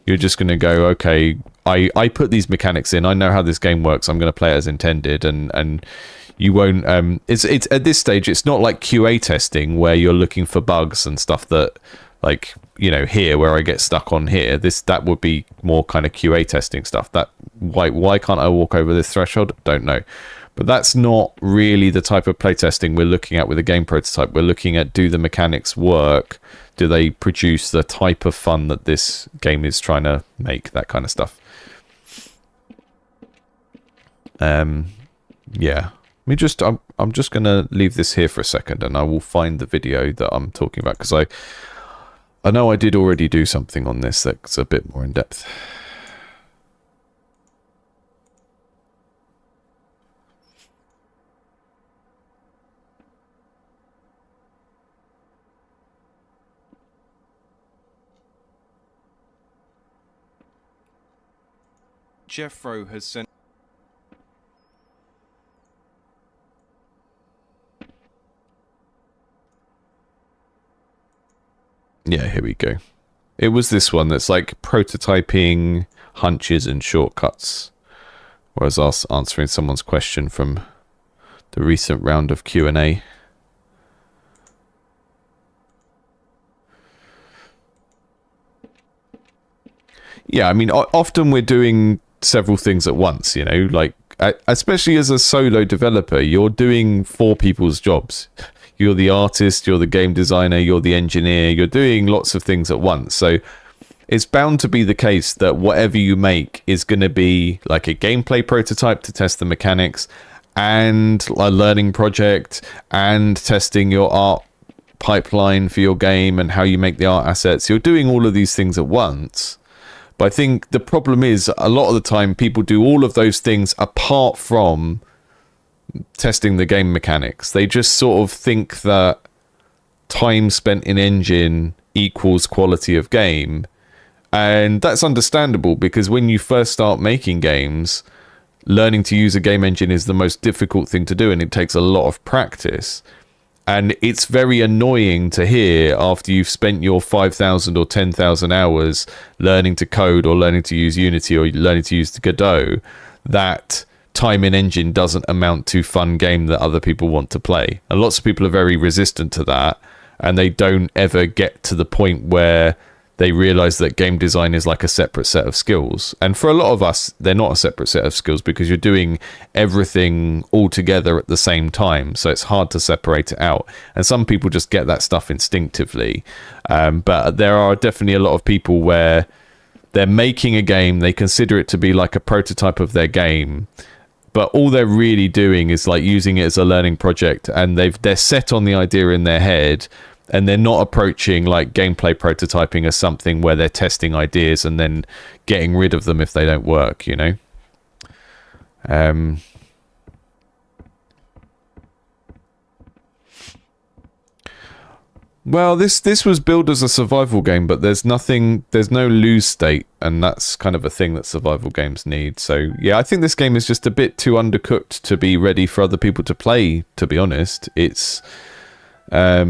Speaker 1: You're just going to go, okay, I put these mechanics in. I know how this game works. I'm going to play it as intended, and you won't. It's at this stage, it's not like QA testing where you're looking for bugs and stuff that, like, you know, here where I get stuck on here. That would be more kind of QA testing stuff. That why can't I walk over this threshold? Don't know. But that's not really the type of playtesting we're looking at with a game prototype. We're looking at, do the mechanics work? Do they produce the type of fun that this game is trying to make? That kind of stuff. Yeah. I'm just going to leave this here for a second, and I will find the video that I'm talking about, because I know I did already do something on this that's a bit more in depth.
Speaker 3: Jeffro has sent.
Speaker 1: Yeah, here we go. It was this one that's like prototyping hunches and shortcuts. Whereas I was answering someone's question from the recent round of Q&A. Yeah, I mean, often we're doing several things at once, you know, like, especially as a solo developer, you're doing 4 people's jobs. You're the artist, you're the game designer, you're the engineer, you're doing lots of things at once. So it's bound to be the case that whatever you make is going to be like a gameplay prototype to test the mechanics, and a learning project, and testing your art pipeline for your game and how you make the art assets. You're doing all of these things at once. But I think the problem is, a lot of the time people do all of those things apart from testing the game mechanics. They just sort of think that time spent in engine equals quality of game. And that's understandable, because when you first start making games, learning to use a game engine is the most difficult thing to do, and it takes a lot of practice. And it's very annoying to hear, after you've spent your 5,000 or 10,000 hours learning to code, or learning to use Unity, or learning to use the Godot, that time in engine doesn't amount to fun game that other people want to play. And lots of people are very resistant to that, and they don't ever get to the point where they realize that game design is like a separate set of skills. And for a lot of us, they're not a separate set of skills, because you're doing everything all together at the same time. So it's hard to separate it out. And some people just get that stuff instinctively. But there are definitely a lot of people where they're making a game, they consider it to be like a prototype of their game, but all they're really doing is like using it as a learning project, and they're set on the idea in their head, and they're not approaching like gameplay prototyping as something where they're testing ideas and then getting rid of them if they don't work, you know? Well, this was billed as a survival game, but there's no lose state, and that's kind of a thing that survival games need. So yeah, I think this game is just a bit too undercooked to be ready for other people to play, to be honest. It's I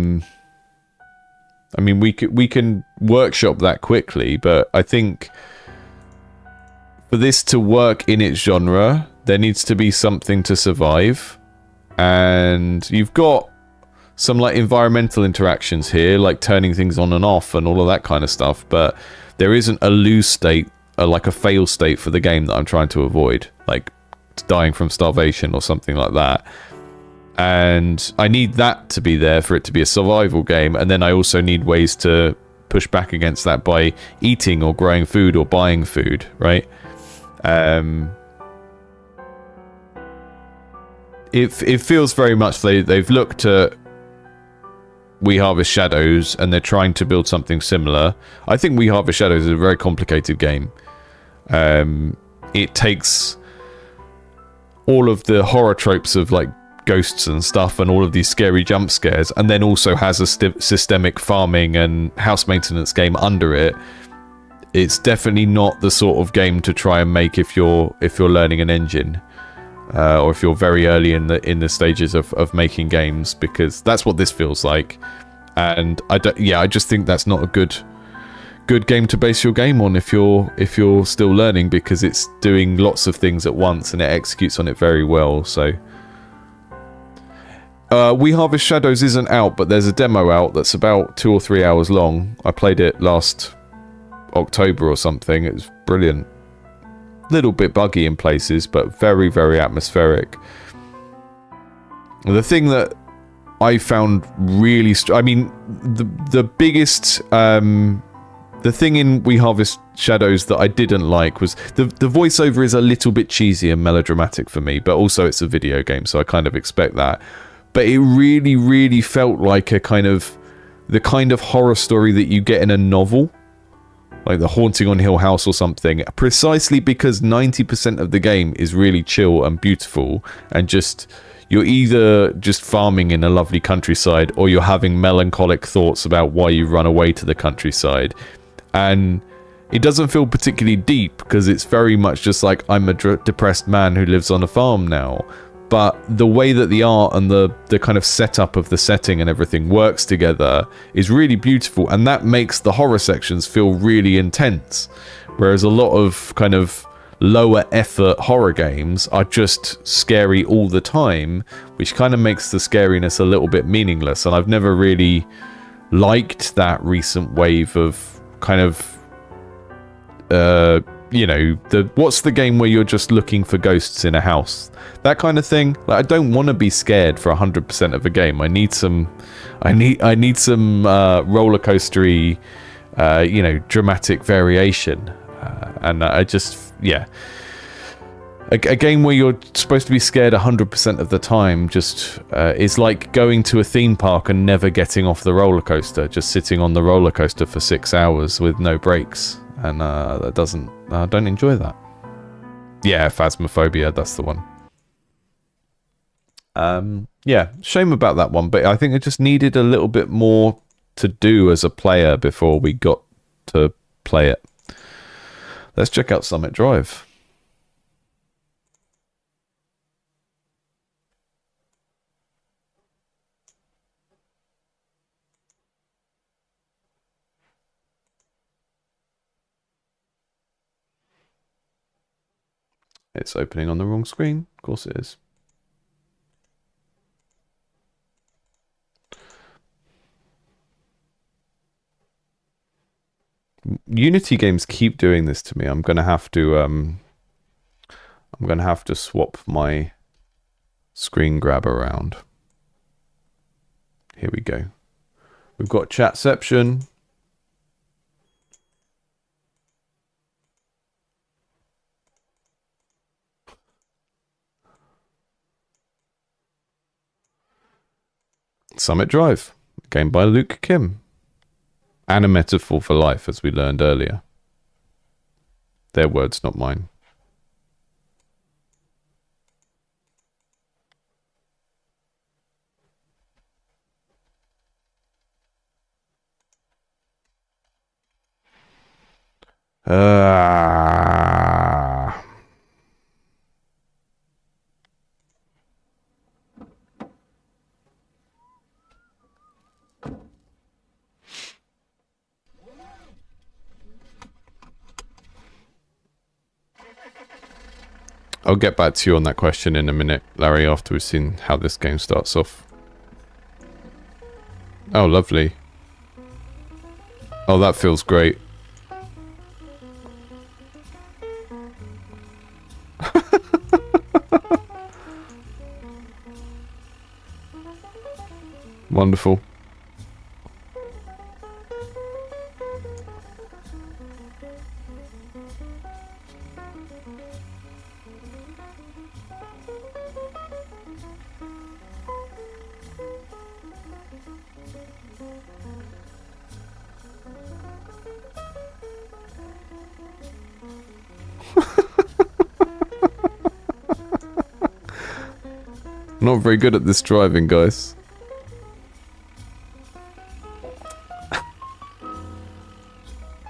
Speaker 1: mean, we can workshop that quickly, but I think for this to work in its genre, there needs to be something to survive. And you've got some like environmental interactions here, like turning things on and off and all of that kind of stuff, but there isn't a lose state, like a fail state for the game that I'm trying to avoid, like dying from starvation or something like that. And I need that to be there for it to be a survival game, and then I also need ways to push back against that by eating or growing food or buying food, right? It feels very much they've looked at We Harvest Shadows and they're trying to build something similar. I think We Harvest Shadows is a very complicated game. It takes all of the horror tropes of like ghosts and stuff and all of these scary jump scares, and then also has a systemic farming and house maintenance game under it. It's definitely not the sort of game to try and make if you're learning an engine. Or if you're very early in the stages of making games, because that's what this feels like, and I just think that's not a good game to base your game on if you're still learning, because it's doing lots of things at once and it executes on it very well. So We Harvest Shadows isn't out, but there's a demo out that's about 2 or 3 hours long. I played it last October or something. It was brilliant. Little bit buggy in places, but very, very atmospheric. The thing that I found really the biggest the thing in We Harvest Shadows that I didn't like was the voiceover is a little bit cheesy and melodramatic for me, but also it's a video game, so I kind of expect that. But it really, really felt like the kind of horror story that you get in a novel, like The Haunting on Hill House or something, precisely because 90% of the game is really chill and beautiful, and you're either just farming in a lovely countryside or you're having melancholic thoughts about why you run away to the countryside. And it doesn't feel particularly deep because it's very much just like, I'm a depressed man who lives on a farm now. But the way that the art and the kind of setup of the setting and everything works together is really beautiful, and that makes the horror sections feel really intense. Whereas a lot of kind of lower effort horror games are just scary all the time, which kind of makes the scariness a little bit meaningless. And I've never really liked that recent wave of kind of what's the game where you're just looking for ghosts in a house, that kind of thing. Like, I don't want to be scared for 100% of a game. I need some roller coastery dramatic variation, and a game where you're supposed to be scared 100% of the time just is like going to a theme park and never getting off the roller coaster, just sitting on the roller coaster for 6 hours with no breaks. And I don't enjoy that. Yeah, Phasmophobia, that's the one. Shame about that one, but I think it just needed a little bit more to do as a player before we got to play it. Let's check out Summit Drive. It's opening on the wrong screen. Of course it is. Unity games keep doing this to me. I'm gonna have to swap my screen grab around. Here we go. We've got Chatception. Summit Drive, a game by Luke Kim. And a metaphor for life, as we learned earlier. Their words, not mine. I'll get back to you on that question in a minute, Larry, after we've seen how this game starts off. Oh, lovely. Oh, that feels great. Wonderful. Not very good at this driving, guys.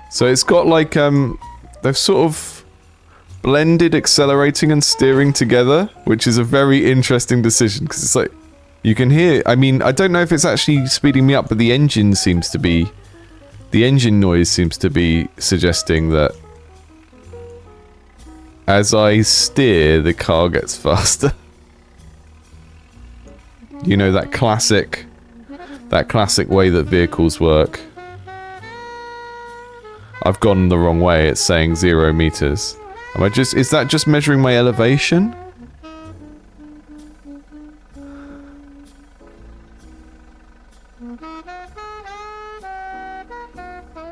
Speaker 1: So it's got like, they've sort of blended accelerating and steering together, which is a very interesting decision, because it's like, you can hear, I mean, I don't know if it's actually speeding me up, but the engine seems to be, the engine noise seems to be suggesting that as I steer, the car gets faster. You know, that classic way that vehicles work. I've gone the wrong way, it's saying 0 meters. Am I just, is that just measuring my elevation?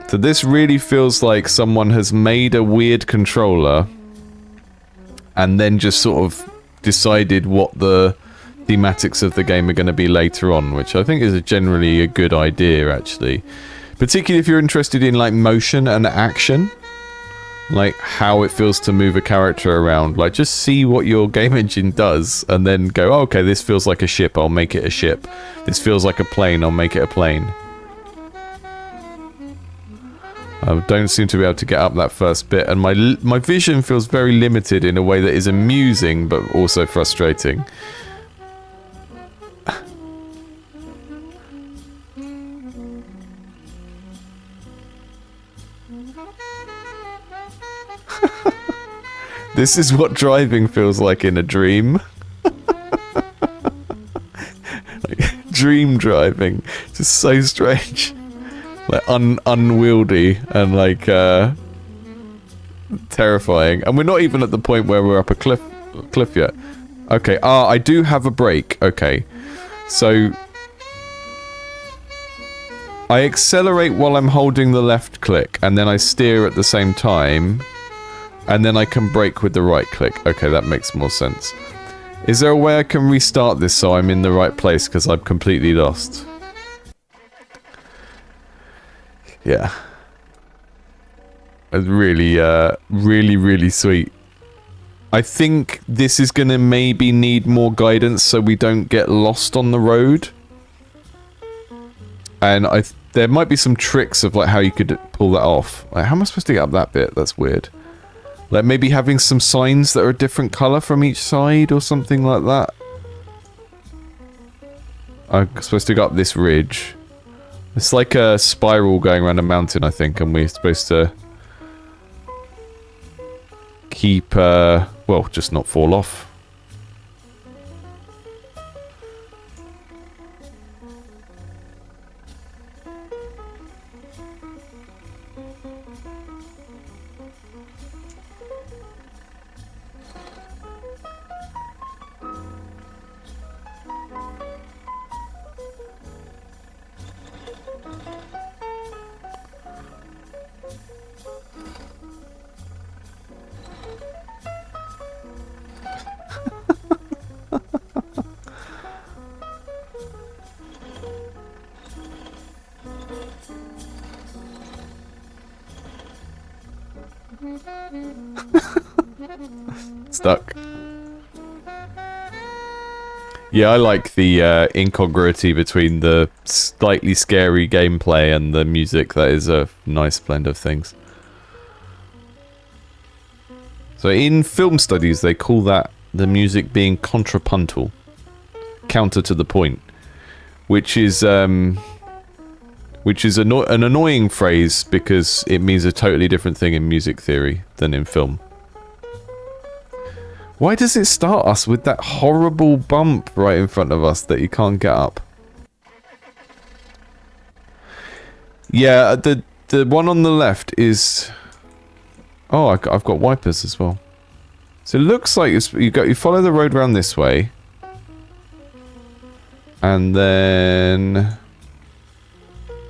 Speaker 1: So this really feels like someone has made a weird controller and then just sort of decided what the thematics of the game are going to be later on, which I think is generally a good idea, actually. Particularly if you're interested in, like, motion and action. Like, how it feels to move a character around. Like, just see what your game engine does, and then go, oh, okay, this feels like a ship, I'll make it a ship. This feels like a plane, I'll make it a plane. I don't seem to be able to get up that first bit, and my vision feels very limited in a way that is amusing, but also frustrating. This is what driving feels like in a dream. Like, dream driving. Just so strange. Like, unwieldy and, like, terrifying. And we're not even at the point where we're up a cliff yet. Okay, I do have a brake. Okay. So I accelerate while I'm holding the left click, and then I steer at the same time, and then I can brake with the right click. Okay, that makes more sense. Is there a way I can restart this so I'm in the right place, because I'm completely lost? Yeah. It's really, really sweet. I think this is gonna maybe need more guidance so we don't get lost on the road. And there might be some tricks of, like, how you could pull that off. Like, how am I supposed to get up that bit? That's weird. Like, maybe having some signs that are a different colour from each side or something like that. I'm supposed to go up this ridge. It's like a spiral going around a mountain, I think, and we're supposed to keep, well, just not fall off. Stuck. Yeah, I like the incongruity between the slightly scary gameplay and the music. That is a nice blend of things. So in film studies, they call that the music being contrapuntal, counter to the point, which is an annoying phrase because it means a totally different thing in music theory than in film. Why does it start us with that horrible bump right in front of us that you can't get up? Yeah, the one on the left is... Oh, I've got wipers as well. So it looks like you follow the road around this way. And then...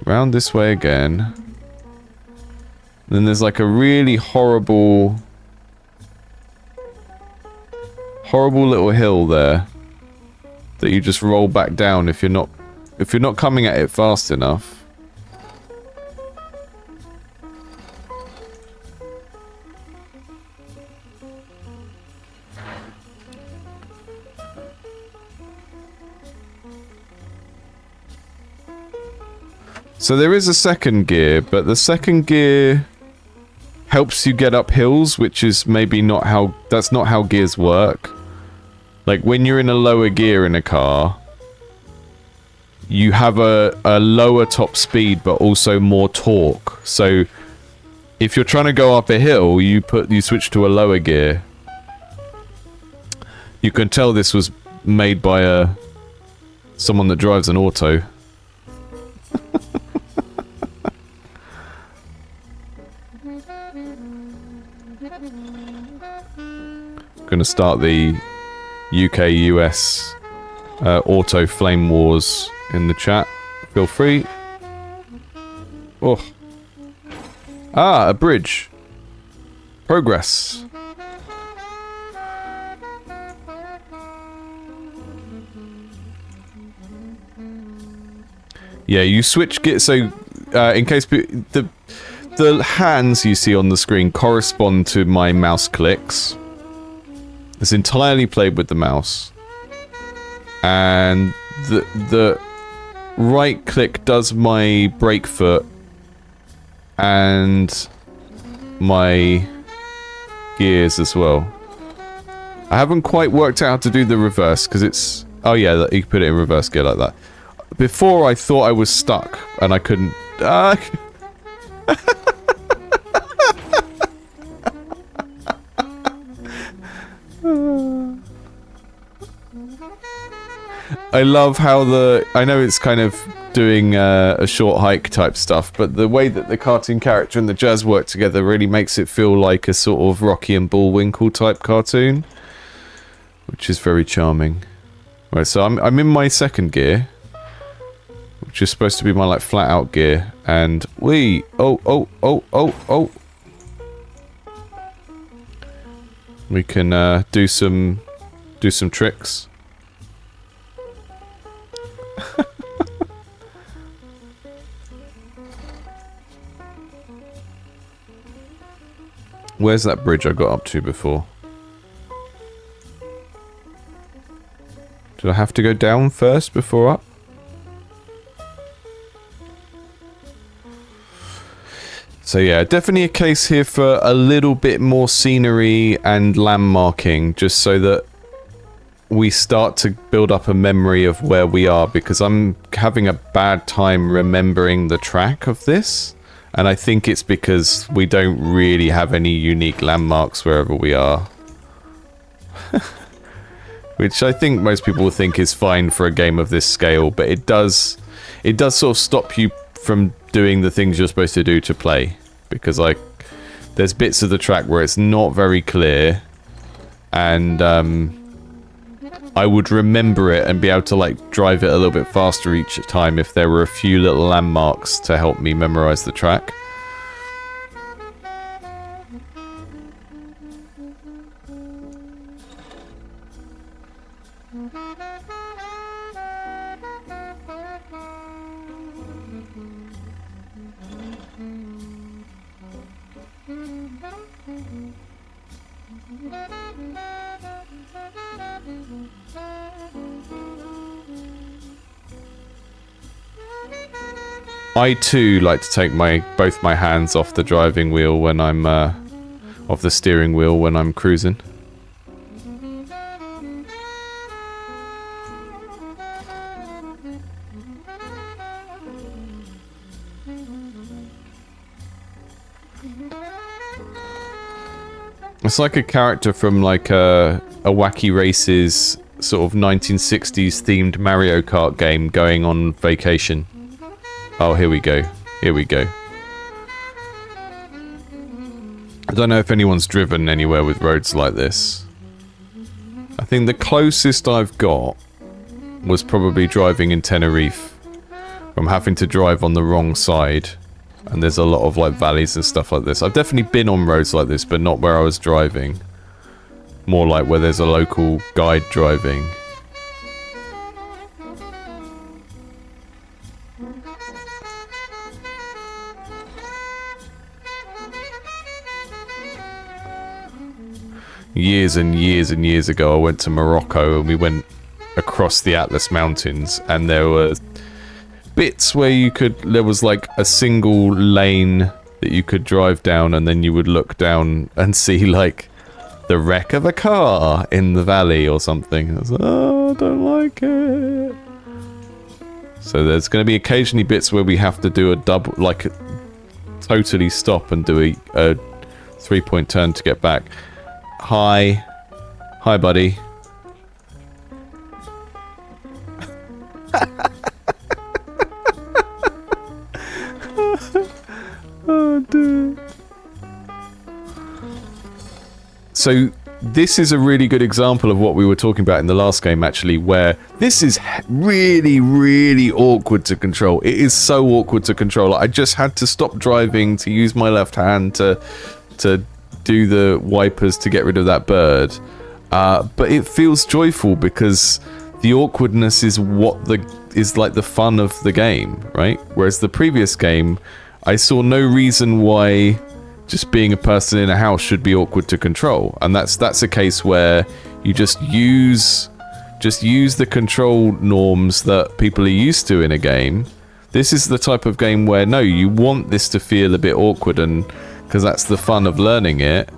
Speaker 1: round this way again. And then there's like a really horrible little hill there that you just roll back down if you're not coming at it fast enough. So there is a second gear, but the second gear helps you get up hills, which is maybe not how... That's not how gears work. Like, when you're in a lower gear in a car, you have a lower top speed, but also more torque. So, if you're trying to go up a hill, you switch to a lower gear. You can tell this was made by someone that drives an auto. Gonna start the UK-US auto flame wars in the chat. Feel free. Oh. Ah, a bridge. Progress. Yeah, you switch gear. So, in case the hands you see on the screen correspond to my mouse clicks. It's entirely played with the mouse, and the right click does my brake foot and my gears as well. I haven't quite worked out how to do the reverse because it's... Oh yeah, you can put it in reverse gear like that. Before I thought I was stuck and I couldn't... I love how I know it's kind of doing a short hike type stuff, but the way that the cartoon character and the jazz work together really makes it feel like a sort of Rocky and Bullwinkle type cartoon, which is very charming. Right, so I'm in my second gear, which is supposed to be my like flat out gear, and oh. We can do some tricks. Where's that bridge I got up to before? Do I have to go down first before up? So yeah, definitely a case here for a little bit more scenery and landmarking, just so that we start to build up a memory of where we are, because I'm having a bad time remembering the track of this. And I think it's because we don't really have any unique landmarks wherever we are. Which I think most people think is fine for a game of this scale, but it does sort of stop you from doing the things you're supposed to do to play. Because like, there's bits of the track where it's not very clear, and I would remember it and be able to like drive it a little bit faster each time if there were a few little landmarks to help me memorize the track. I too like to take both my hands off the driving wheel when I'm off the steering wheel when I'm cruising. It's like a character from like a Wacky Races sort of 1960s themed Mario Kart game going on vacation. Oh, here we go. Here we go. I don't know if anyone's driven anywhere with roads like this. I think the closest I've got was probably driving in Tenerife. I'm having to drive on the wrong side. And there's a lot of like valleys and stuff like this. I've definitely been on roads like this, but not where I was driving. More like where there's a local guide driving. Years and years and years ago, I went to Morocco and we went across the Atlas Mountains, and there were bits where there was like a single lane that you could drive down, and then you would look down and see like the wreck of a car in the valley or something. I was like, oh, I don't like it. So there's going to be occasionally bits where we have to do a double, like totally stop and do a 3-point turn to get back. Hi, buddy. Oh, dude. So this is a really good example of what we were talking about in the last game, actually, where this is really, really awkward to control. It is so awkward to control. I just had to stop driving to use my left hand to do the wipers to get rid of that bird. But it feels joyful because the awkwardness is is like the fun of the game, right? Whereas the previous game, I saw no reason why just being a person in a house should be awkward to control, and that's a case where you just use the control norms that people are used to in a game. This is the type of game where no, you want this to feel a bit awkward, and because that's the fun of learning it,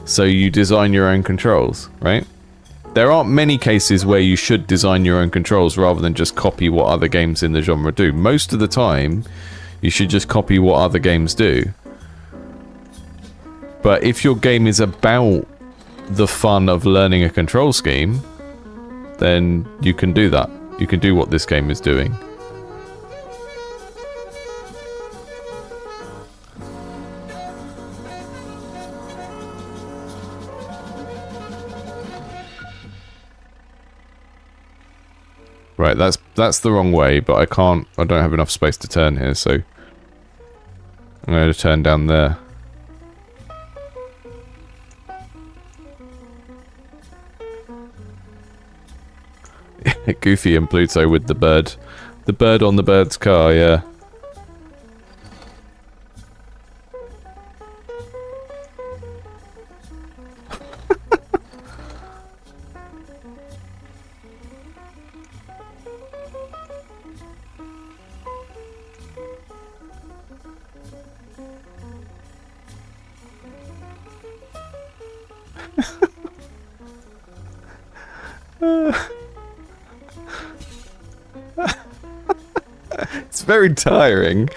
Speaker 1: so you design your own controls, right? There aren't many cases where you should design your own controls rather than just copy what other games in the genre do. Most of the time, you should just copy what other games do. But if your game is about the fun of learning a control scheme, then you can do that. You can do what this game is doing. Right, that's the wrong way, but I don't have enough space to turn here, so I'm going to turn down there. Goofy and Pluto with the bird. The bird on the bird's car, yeah. It's very tiring.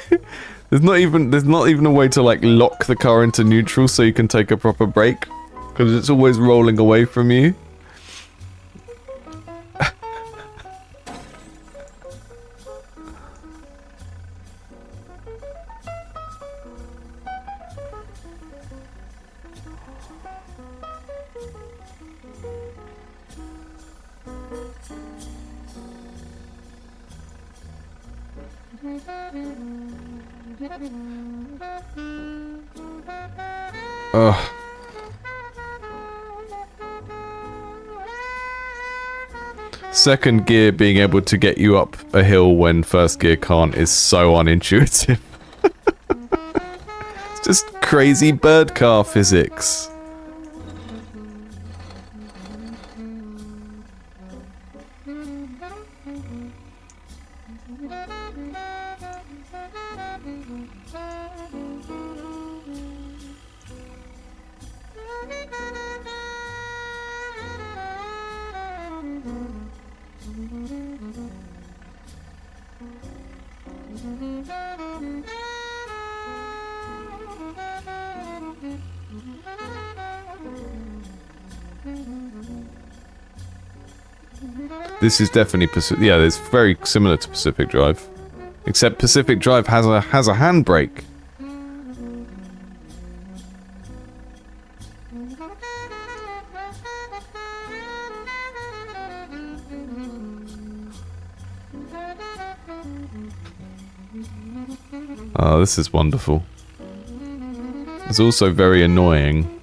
Speaker 1: There's not even a way to like lock the car into neutral so you can take a proper break, because it's always rolling away from you. Ugh. Second gear being able to get you up a hill when first gear can't is so unintuitive. It's just crazy bird car physics. This is definitely yeah, it's very similar to Pacific Drive, except Pacific Drive has a handbrake. Oh, this is wonderful. It's also very annoying.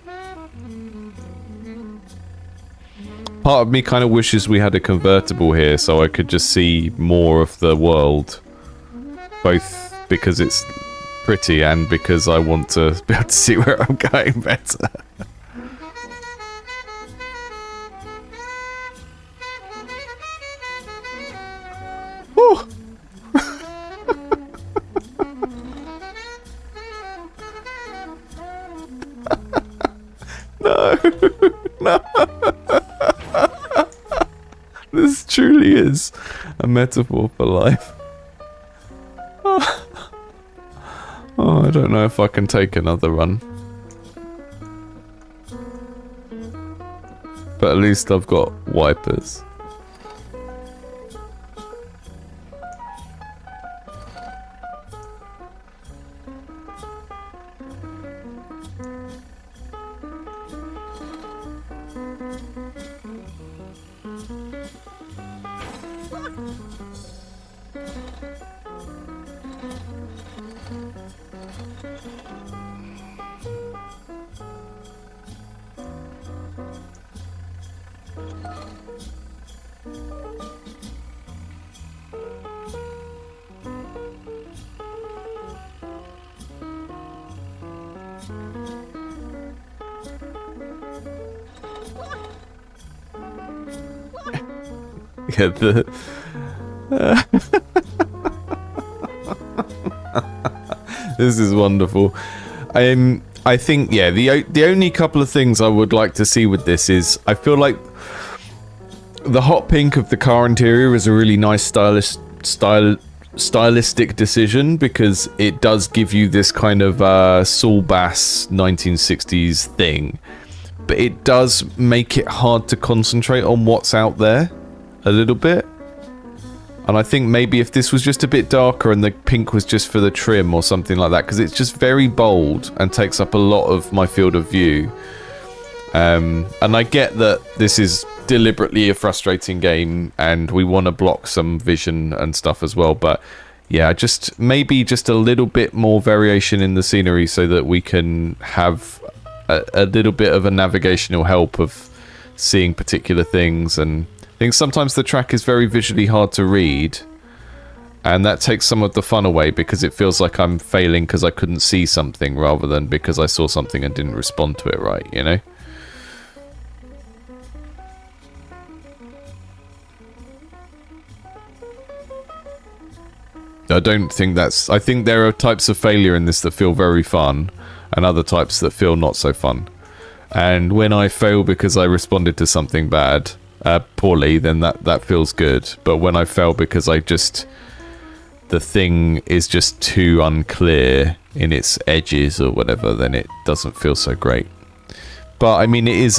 Speaker 1: Part of me kind of wishes we had a convertible here so I could just see more of the world. Both because it's pretty and because I want to be able to see where I'm going better. Woo! No. This truly is a metaphor for life. Oh, I don't know if I can take another run. But at least I've got wipers. Yeah, this is wonderful. I think, yeah, the only couple of things I would like to see with this is, I feel like the hot pink of the car interior is a really nice stylistic decision, because it does give you this kind of Saul Bass 1960s thing, but it does make it hard to concentrate on what's out there a little bit. And I think maybe if this was just a bit darker and the pink was just for the trim or something like that, because it's just very bold and takes up a lot of my field of view. And I get that this is deliberately a frustrating game and we want to block some vision and stuff as well, but yeah, just maybe just a little bit more variation in the scenery so that we can have a little bit of a navigational help of seeing particular things. And I think sometimes the track is very visually hard to read, and that takes some of the fun away, because it feels like I'm failing because I couldn't see something rather than because I saw something and didn't respond to it right, you know? I don't think that's... I think there are types of failure in this that feel very fun, and other types that feel not so fun. And when I fail because I responded to something bad... poorly, then that feels good. But when I fail because the thing is just too unclear in its edges or whatever, then it doesn't feel so great. But I mean, this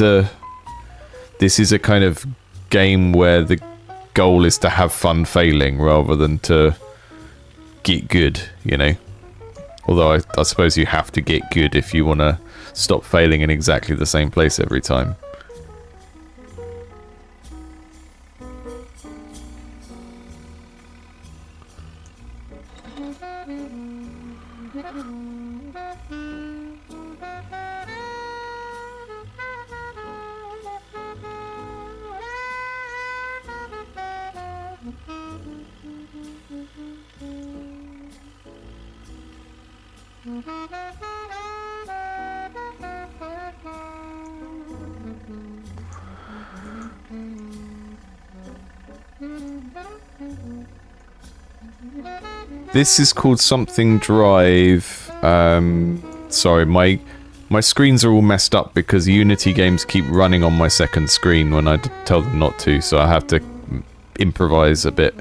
Speaker 1: is a kind of game where the goal is to have fun failing rather than to get good, you know. Although I suppose you have to get good if you want to stop failing in exactly the same place every time. This is called something drive. Sorry, my screens are all messed up because Unity games keep running on my second screen when I tell them not to, so I have to improvise a bit.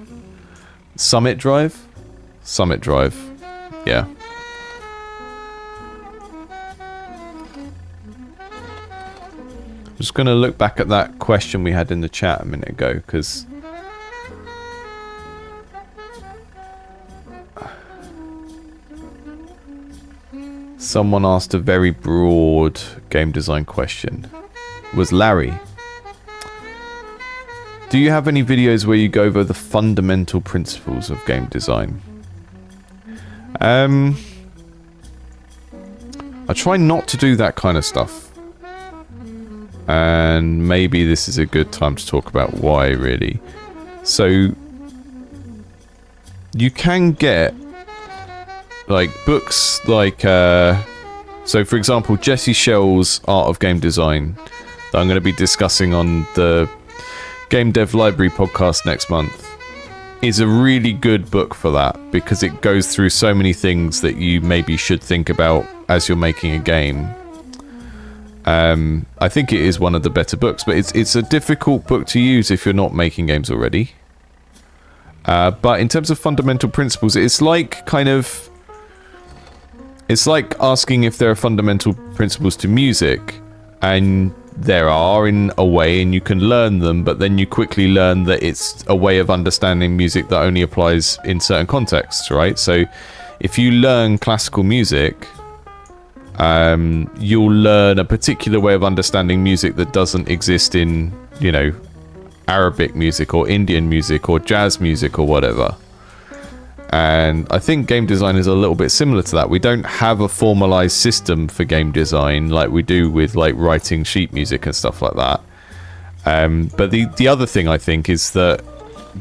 Speaker 1: Summit Drive? Summit Drive. Yeah. I'm just going to look back at that question we had in the chat a minute ago, because... someone asked a very broad game design question. It was Larry. Do you have any videos where you go over the fundamental principles of game design? I try not to do that kind of stuff. And maybe this is a good time to talk about why, really. So, you can get like books like so for example Jesse Schell's Art of Game Design that I'm going to be discussing on the Game Dev Library podcast next month is a really good book for that, because it goes through so many things that you maybe should think about as you're making a game. I think it is one of the better books, but it's a difficult book to use if you're not making games already. But in terms of fundamental principles, it's like asking if there are fundamental principles to music, and there are in a way, and you can learn them, but then you quickly learn that it's a way of understanding music that only applies in certain contexts, right? So if you learn classical music, you'll learn a particular way of understanding music that doesn't exist in, you know, Arabic music or Indian music or jazz music or whatever. And I think game design is a little bit similar to that. We don't have a formalized system for game design like we do with like writing sheet music and stuff like that. But the other thing I think is that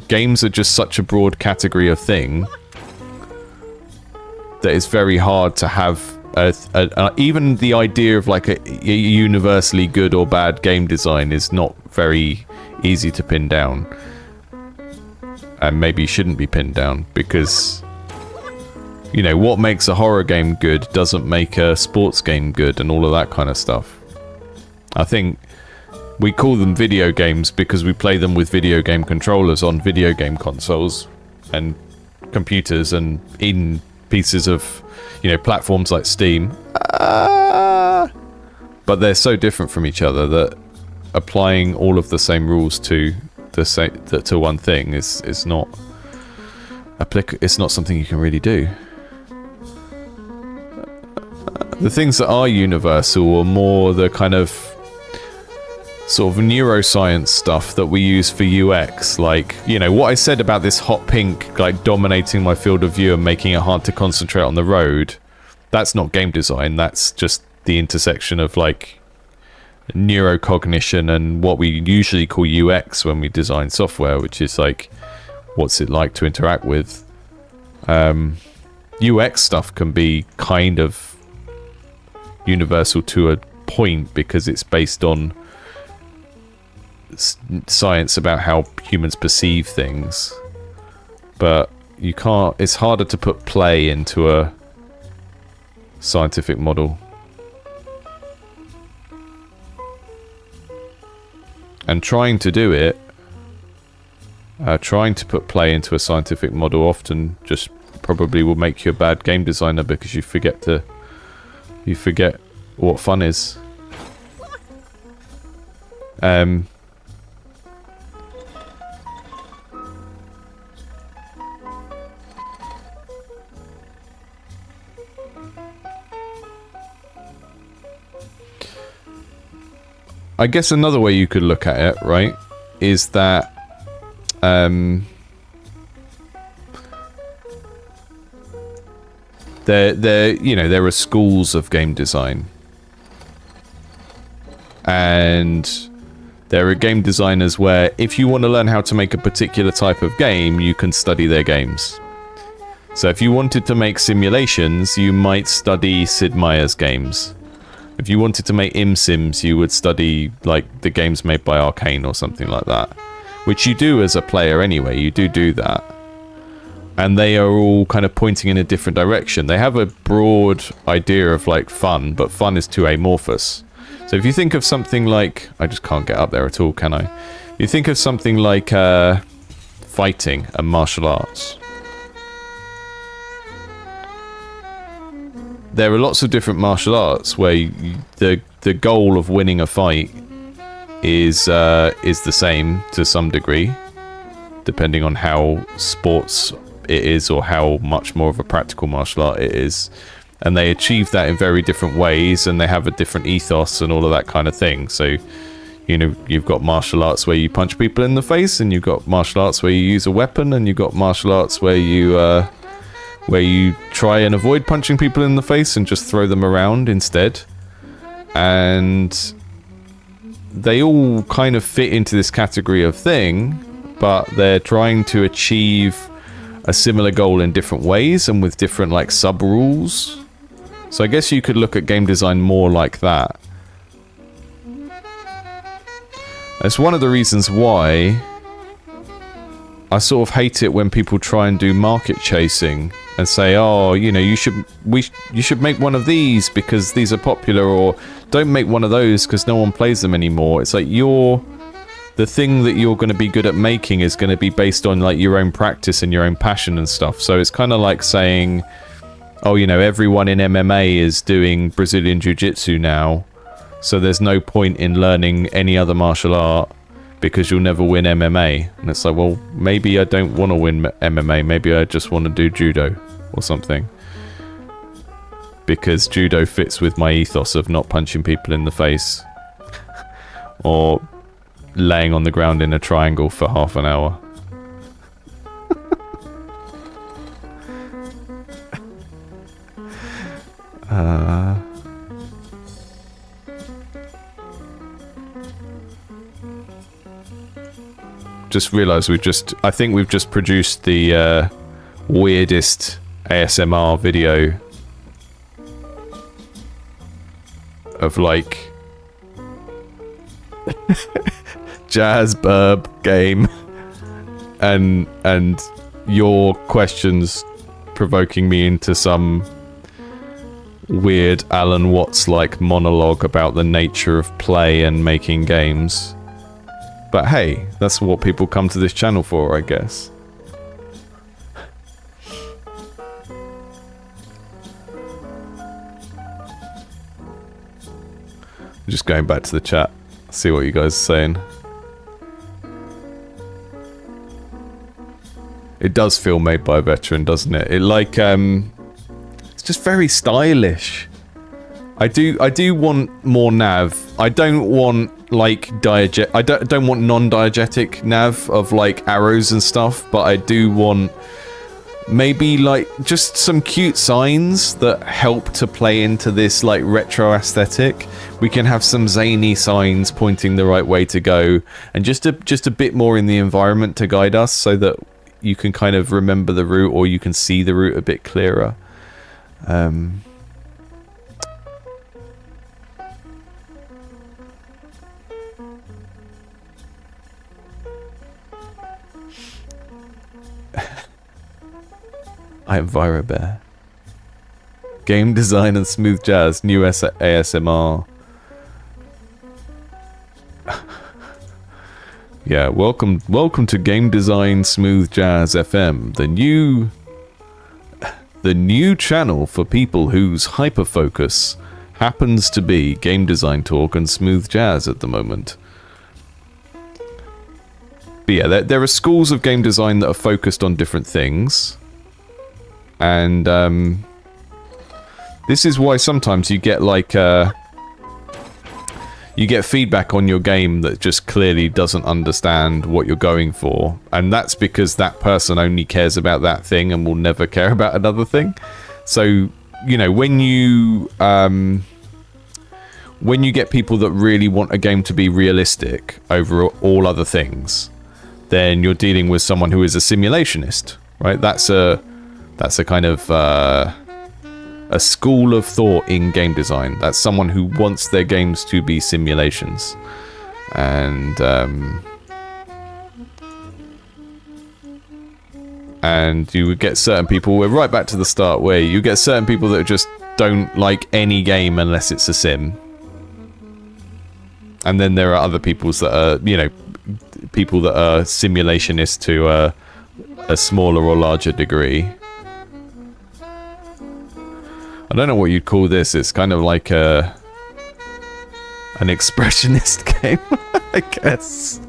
Speaker 1: games are just such a broad category of thing that it's very hard to have even the idea of like a universally good or bad game design is not very easy to pin down. And maybe shouldn't be pinned down, because, you know, what makes a horror game good doesn't make a sports game good, and all of that kind of stuff. I think we call them video games because we play them with video game controllers on video game consoles and computers and in pieces of, you know, platforms like Steam. But they're so different from each other that applying all of the same rules to one thing is not it's not something you can really do. The things that are universal are more the kind of sort of neuroscience stuff that we use for UX, like, you know, what I said about this hot pink like dominating my field of view and making it hard to concentrate on the road. That's not game design, that's just the intersection of like neurocognition and what we usually call UX when we design software, which is like, what's it like to interact with. UX stuff can be kind of universal to a point because it's based on science about how humans perceive things, but you can't, it's harder to put play into a scientific model. And trying to do it, trying to put play into a scientific model often just probably will make you a bad game designer, because you forget what fun is. I guess another way you could look at it, right, is that there are schools of game design, and there are game designers where if you want to learn how to make a particular type of game, you can study their games. So if you wanted to make simulations, you might study Sid Meier's games. If you wanted to make Sims, you would study like the games made by Arcane or something like that, which you do as a player anyway. You do that, and they are all kind of pointing in a different direction. They have a broad idea of like fun, but fun is too amorphous. So if you think of something like, I just can't get up there at all, can I? You think of something like fighting and martial arts. There are lots of different martial arts where the goal of winning a fight is the same to some degree, depending on how sports it is or how much more of a practical martial art it is. And they achieve that in very different ways, and they have a different ethos and all of that kind of thing. So, you know, you've got martial arts where you punch people in the face, and you've got martial arts where you use a weapon, and you've got martial arts where you try and avoid punching people in the face and just throw them around instead. And they all kind of fit into this category of thing, but they're trying to achieve a similar goal in different ways and with different like sub-rules. So I guess you could look at game design more like that. That's one of the reasons why I sort of hate it when people try and do market chasing and say, oh, you know, you should make one of these because these are popular, or don't make one of those because no one plays them anymore. It's like the thing that you're going to be good at making is going to be based on like your own practice and your own passion and stuff. So it's kind of like saying, oh, you know, everyone in MMA is doing Brazilian Jiu-Jitsu now, so there's no point in learning any other martial art because you'll never win MMA. And it's like, well, maybe I don't want to win MMA. Maybe I just want to do judo or something. Because judo fits with my ethos of not punching people in the face. Or laying on the ground in a triangle for half an hour. Just realised I think we've just produced the weirdest ASMR video of like jazz burb game and your questions provoking me into some weird Alan Watts like monologue about the nature of play and making games. But hey, that's what people come to this channel for, I guess. Just going back to the chat, see what you guys are saying. It does feel made by a veteran, doesn't it? It like it's just very stylish. I do want more nav. I don't want like I don't want non-diegetic nav of like arrows and stuff, but I do want maybe like just some cute signs that help to play into this like retro aesthetic. We can have some zany signs pointing the right way to go, and just a bit more in the environment to guide us so that you can kind of remember the route, or you can see the route a bit clearer. I am ViraBear. Game design and smooth jazz, new ASMR. Yeah, welcome to Game Design Smooth Jazz FM, the new channel for people whose hyperfocus happens to be game design talk and smooth jazz at the moment. But yeah, there are schools of game design that are focused on different things. And this is why sometimes you get like you get feedback on your game that just clearly doesn't understand what you're going for, and that's because that person only cares about that thing and will never care about another thing. So you know, when you get people that really want a game to be realistic over all other things, then you're dealing with someone who is a simulationist, right? That's a kind of a school of thought in game design. That's someone who wants their games to be simulations. And you would get certain people, we're right back to the start, where you get certain people that just don't like any game unless it's a sim. And then there are other peoples that are, you know, people that are simulationists to a smaller or larger degree. I don't know what you'd call this. It's kind of like an expressionist game, I guess.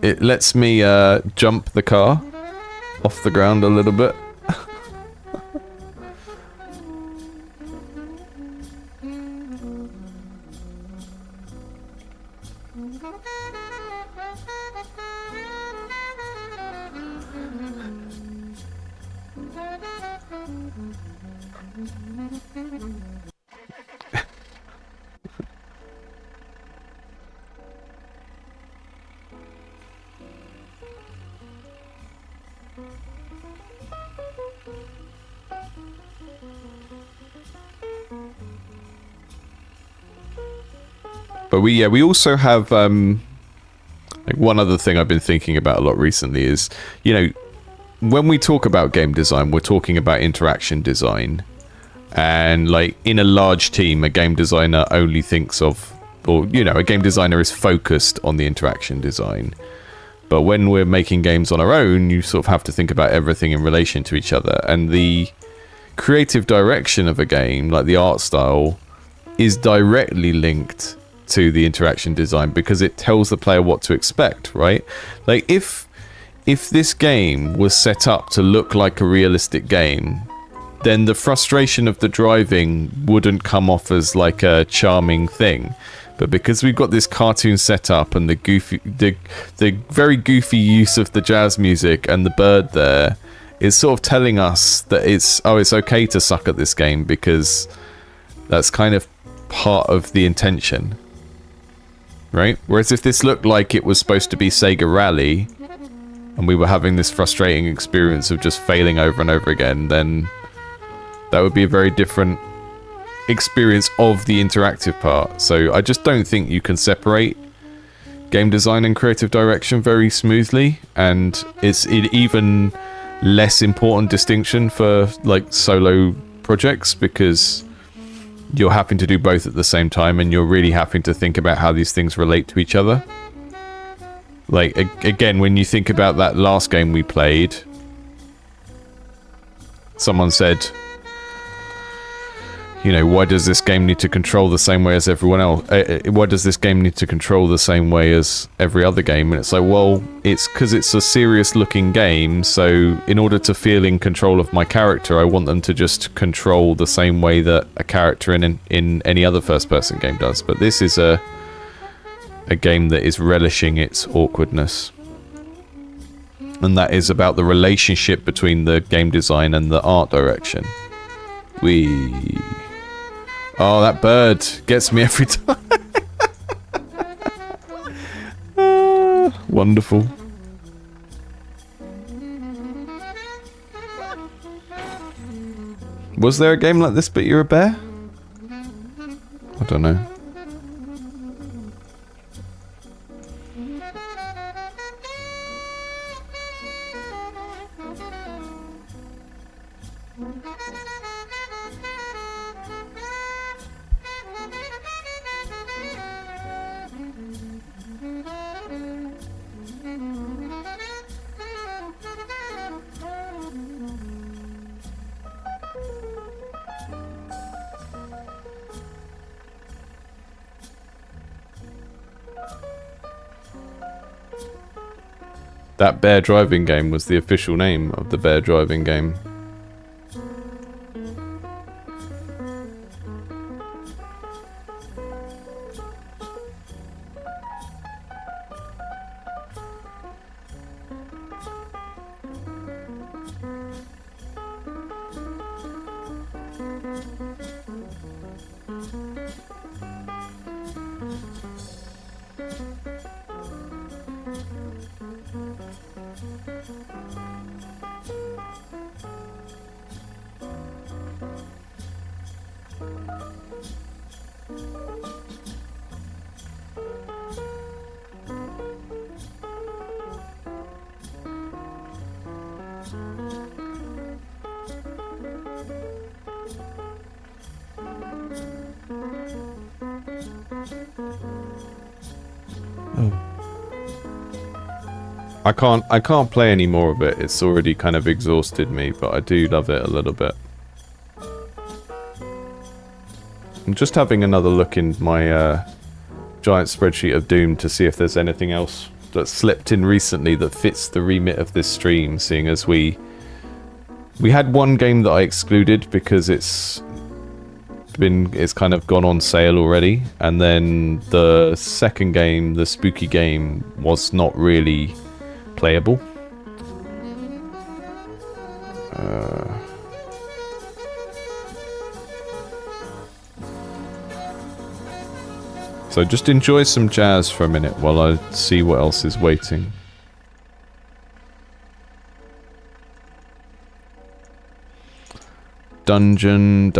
Speaker 1: It lets me jump the car off the ground a little bit. But we also have like one other thing I've been thinking about a lot recently is, you know, when we talk about game design, we're talking about interaction design. And like in a large team, a game designer only thinks of, or you know, a game designer is focused on the interaction design. But when we're making games on our own, you sort of have to think about everything in relation to each other. And the creative direction of a game, like the art style, is directly linked to the interaction design because it tells the player what to expect, right? Like if this game was set up to look like a realistic game, then the frustration of the driving wouldn't come off as like a charming thing. But because we've got this cartoon setup and the very goofy use of the jazz music and the bird there is sort of telling us that it's okay to suck at this game because that's kind of part of the intention, right? Whereas if this looked like it was supposed to be Sega Rally and we were having this frustrating experience of just failing over and over again, then that would be a very different experience of the interactive part. So I just don't think you can separate game design and creative direction very smoothly, and it's an even less important distinction for like solo projects because you're having to do both at the same time and you're really having to think about how these things relate to each other. Like again, when you think about that last game we played, someone said, you know, why does this game need to control the same way as everyone else? Why does this game need to control the same way as every other game? And it's like, well, it's because it's a serious looking game, so in order to feel in control of my character, I want them to just control the same way that a character in any other first person game does. But this is a game that is relishing its awkwardness. And that is about the relationship between the game design and the art direction. Oh, that bird gets me every time. Wonderful. Was there a game like this but you're a bear? I don't know. That bear driving game was the official name of the bear driving game. I can't play any more of it. It's already kind of exhausted me, but I do love it a little bit. I'm just having another look in my giant spreadsheet of Doom to see if there's anything else that's slipped in recently that fits the remit of this stream, seeing as we had one game that I excluded because it's kind of gone on sale already, and then the second game, the spooky game, was not really playable. So just enjoy some jazz for a minute while I see what else is waiting. Dungeon,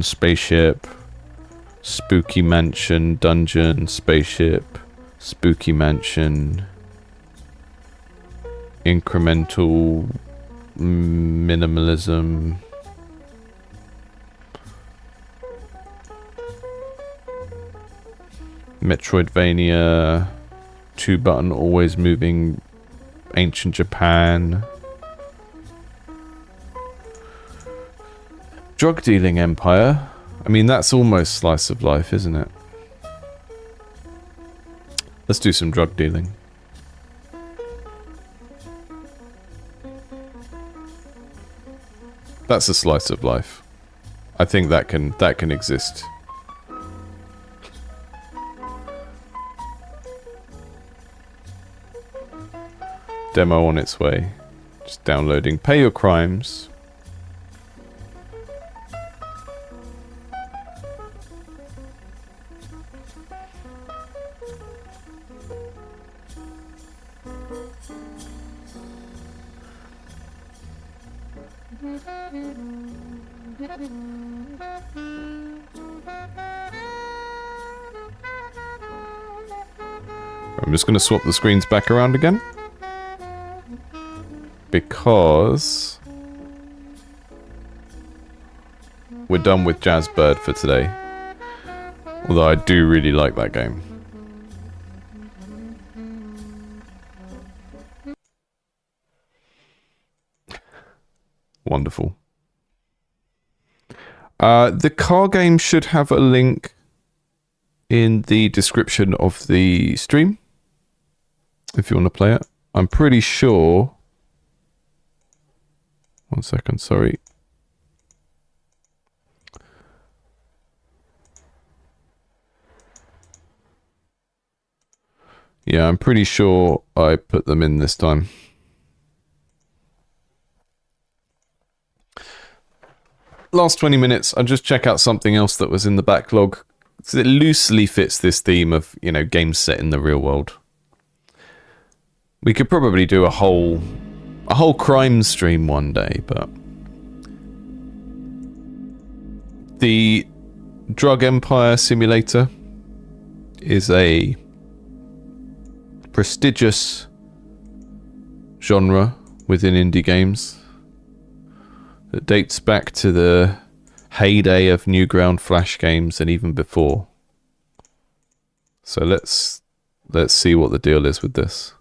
Speaker 1: spaceship, Spooky mansion, dungeon, spaceship, spooky mansion, incremental minimalism. Metroidvania, 2-button, always moving, ancient Japan. Drug dealing empire. I mean, that's almost slice of life, isn't it? Let's do some drug dealing. That's a slice of life. I think that can exist. Demo on its way. Just downloading. Pay your crimes. I'm just going to swap the screens back around again. Because we're done with Jazzbird for today. Although I do really like that game. Wonderful. The car game should have a link in the description of the stream. If you want to play it. I'm pretty sure... One second, sorry. Yeah, I'm pretty sure I put them in this time. Last 20 minutes, I'll just check out something else that was in the backlog. So it loosely fits this theme of, you know, games set in the real world. We could probably do a whole crime stream one day, but the Drug Empire Simulator is a prestigious genre within indie games that dates back to the heyday of Newground Flash games and even before. So let's see what the deal is with this.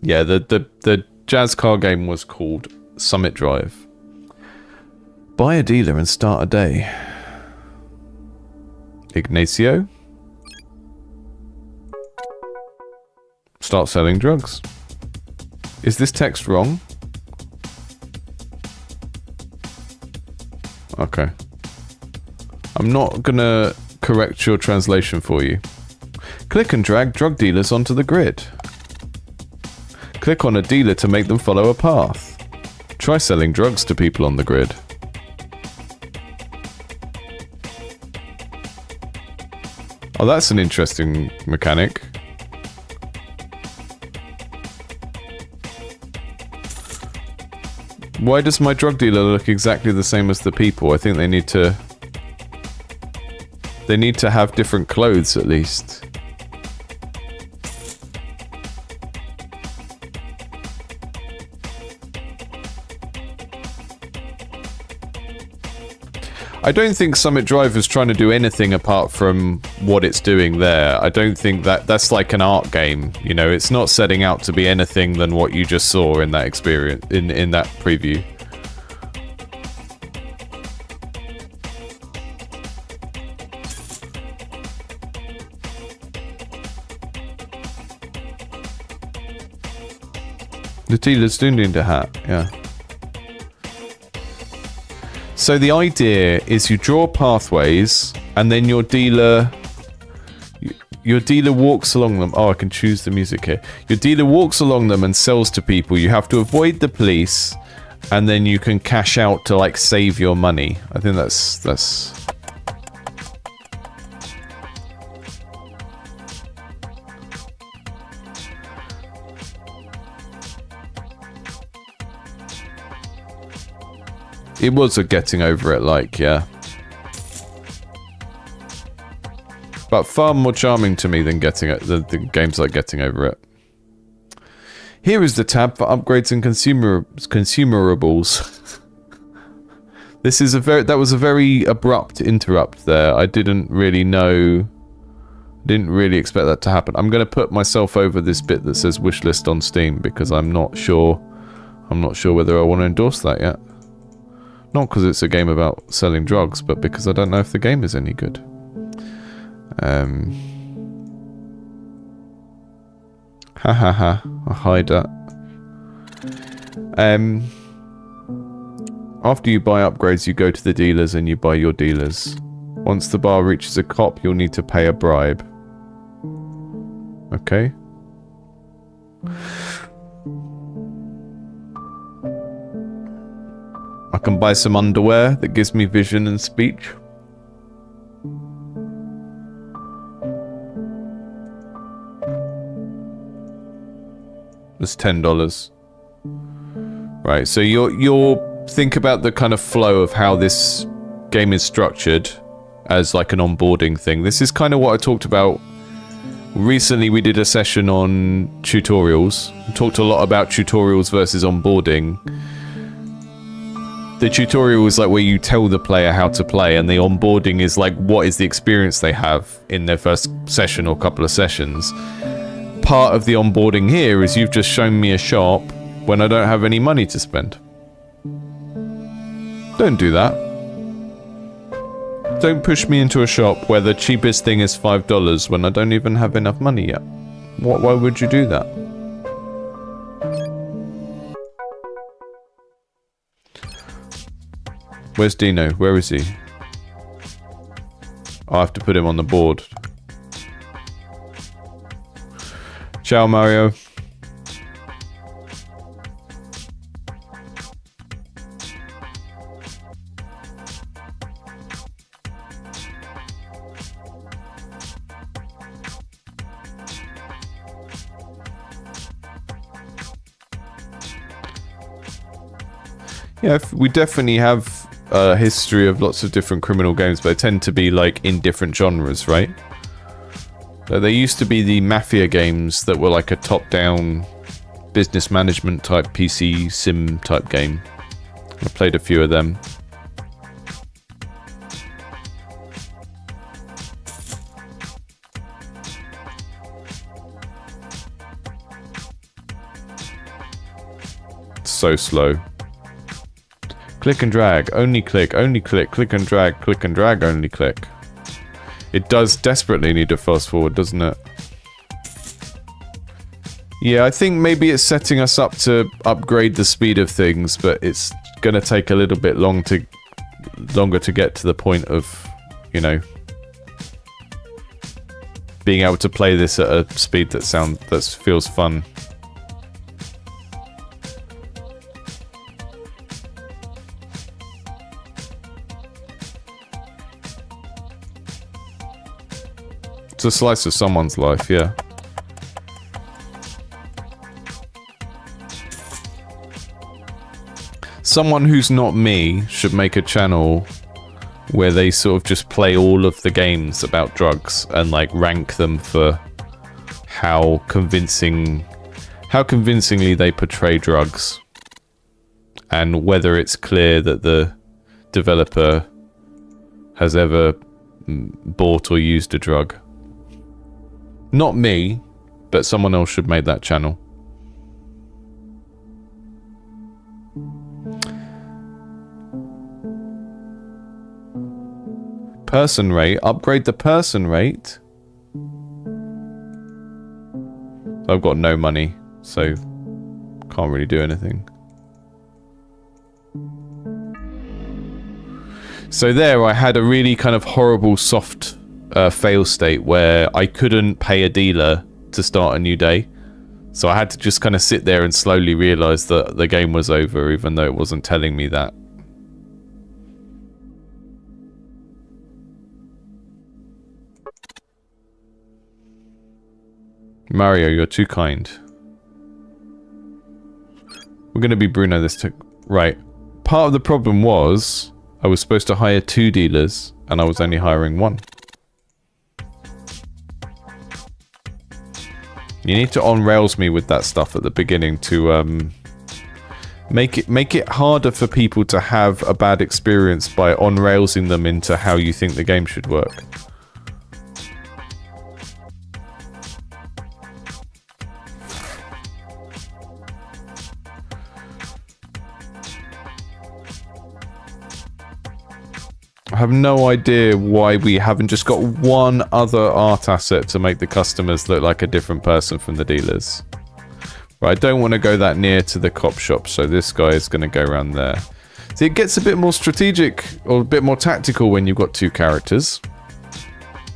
Speaker 1: Yeah, the jazz car game was called Summit Drive. Buy a dealer and start a day. Ignacio. Start selling drugs. Is this text wrong? Okay. I'm not gonna correct your translation for you. Click and drag drug dealers onto the grid. Click on a dealer to make them follow a path. Try selling drugs to people on the grid. Oh, that's an interesting mechanic. Why does my drug dealer look exactly the same as the people? I think they need to have different clothes at least. I don't think Summit Drive is trying to do anything apart from what it's doing there. I don't think that's like an art game, you know, it's not setting out to be anything than what you just saw in that experience, in that preview. The dealers do need a hat, yeah. So the idea is you draw pathways, and then your dealer walks along them. Oh, I can choose the music here. Your dealer walks along them and sells to people. You have to avoid the police, and then you can cash out to like save your money. I think that's. It was a getting over it like, yeah. But far more charming to me than getting it, the games like Getting Over It. Here is the tab for upgrades and consumerables. This is that was a very abrupt interrupt there. I didn't really know, didn't really expect that to happen. I'm going to put myself over this bit that says wishlist on Steam because I'm not sure whether I want to endorse that yet. Not because it's a game about selling drugs, but because I don't know if the game is any good. I'll hide that. After you buy upgrades, you go to the dealers and you buy your dealers. Once the bar reaches a cop, you'll need to pay a bribe. Okay. I can buy some underwear that gives me vision and speech. It's $10. Right, so you're think about the kind of flow of how this game is structured as like an onboarding thing. This is kind of what I talked about recently. We did a session on tutorials. We talked a lot about tutorials versus onboarding. The tutorial is like where you tell the player how to play, and the onboarding is like what is the experience they have in their first session or couple of sessions. Part of the onboarding here is you've just shown me a shop when I don't have any money to spend. Don't do that. Don't push me into a shop where the cheapest thing is $5 when I don't even have enough money yet. Why would you do that? Where's Dino? Where is he? I have to put him on the board. Ciao, Mario. Yeah, we definitely have a history of lots of different criminal games, but they tend to be like in different genres, right? There used to be the Mafia games that were like a top-down business management type PC sim type game. I played a few of them. It's so slow. Click and drag, only click, click and drag, only click. It does desperately need to fast forward, doesn't it? Yeah, I think maybe it's setting us up to upgrade the speed of things, but it's gonna take a little bit longer to get to the point of, you know, being able to play this at a speed that feels fun. It's a slice of someone's life, yeah. Someone who's not me should make a channel where they sort of just play all of the games about drugs and like rank them for how convincingly they portray drugs, and whether it's clear that the developer has ever bought or used a drug. Not me, but someone else should make that channel. Person rate. Upgrade the person rate. I've got no money, so can't really do anything. So there, I had a really kind of horrible soft fail state where I couldn't pay a dealer to start a new day. So I had to just kind of sit there and slowly realize that the game was over, even though it wasn't telling me that. Mario, you're too kind. We're gonna be Bruno this right. part of the problem was I was supposed to hire 2 dealers and I was only hiring 1. You need to on-rails me with that stuff at the beginning to make it harder for people to have a bad experience by on-railsing them into how you think the game should work. I have no idea why we haven't just got one other art asset to make the customers look like a different person from the dealers. But I don't want to go that near to the cop shop, so this guy is going to go around there. See, it gets a bit more strategic, or a bit more tactical when you've got 2 characters.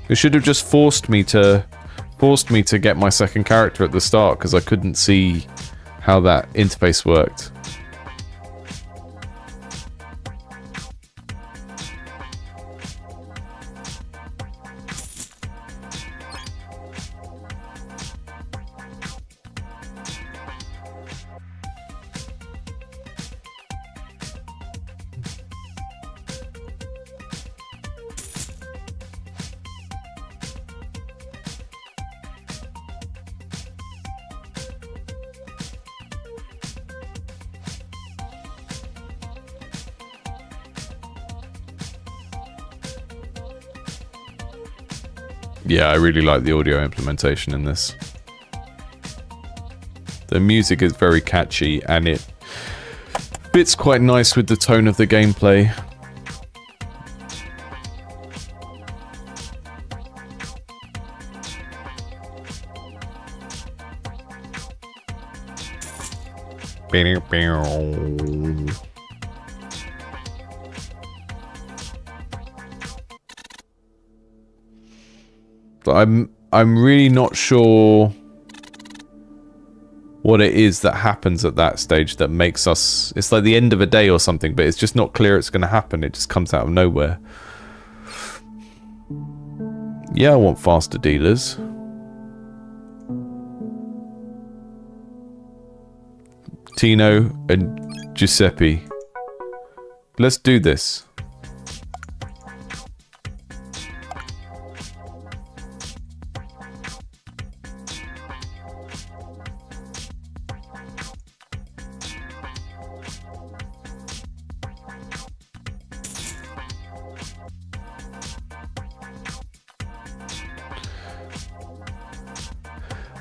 Speaker 1: It should have just forced me to get my second character at the start, because I couldn't see how that interface worked. Yeah, I really like the audio implementation in this. The music is very catchy and it fits quite nice with the tone of the gameplay. I'm really not sure what it is that happens at that stage that makes us... It's like the end of a day or something, but it's just not clear it's going to happen. It just comes out of nowhere. Yeah, I want faster dealers. Tino and Giuseppe. Let's do this.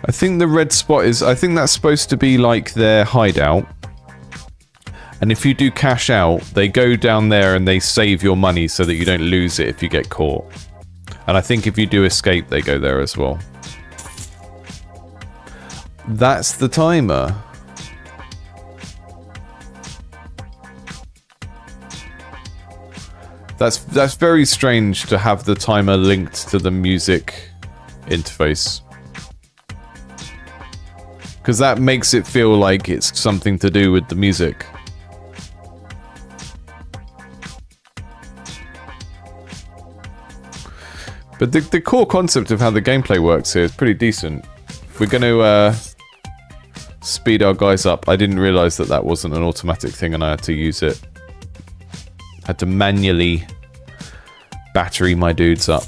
Speaker 1: I think the red spot is... I think that's supposed to be like their hideout. And if you do cash out, they go down there and they save your money so that you don't lose it if you get caught. And I think if you do escape, they go there as well. That's the timer. That's very strange to have the timer linked to the music interface. Because that makes it feel like it's something to do with the music. But the core concept of how the gameplay works here is pretty decent. We're going to speed our guys up. I didn't realise that that wasn't an automatic thing and I had to use it. Had to manually battery my dudes up.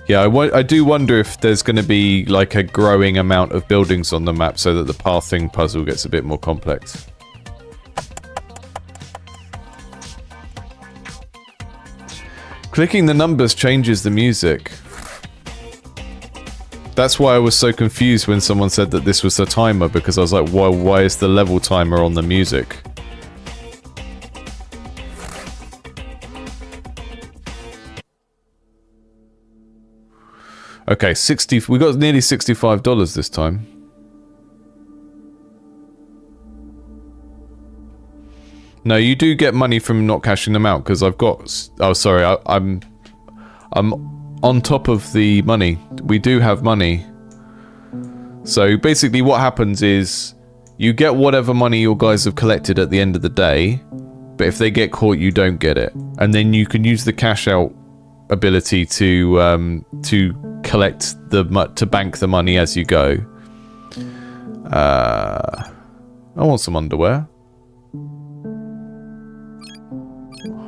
Speaker 1: Yeah, I do wonder if there's going to be like a growing amount of buildings on the map so that the pathing puzzle gets a bit more complex. Clicking the numbers changes the music. That's why I was so confused when someone said that this was a timer, because I was like, why is the level timer on the music? Okay, we got nearly $65 this time. No, you do get money from not cashing them out, because I've got... Oh, sorry, I'm on top of the money. We do have money. So basically what happens is you get whatever money your guys have collected at the end of the day, but if they get caught, you don't get it. And then you can use the cash out ability to collect to bank the money as you go. I want some underwear.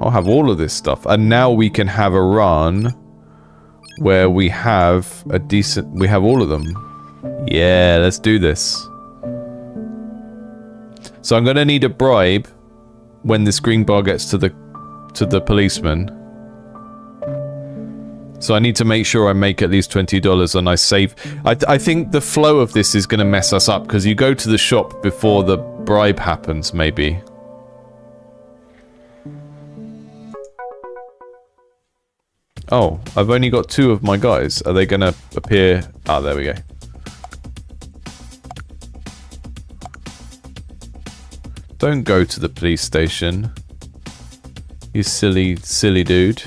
Speaker 1: I'll have all of this stuff, and now we can have a run where we have we have all of them. Yeah, let's do this. So I'm gonna need a bribe when this green bar gets to the policeman. So I need to make sure I make at least $20 and I save. I think the flow of this is gonna mess us up because you go to the shop before the bribe happens, maybe. Oh, I've only got 2 of my guys. Are they gonna appear? Ah, there we go. Don't go to the police station. You silly, silly dude.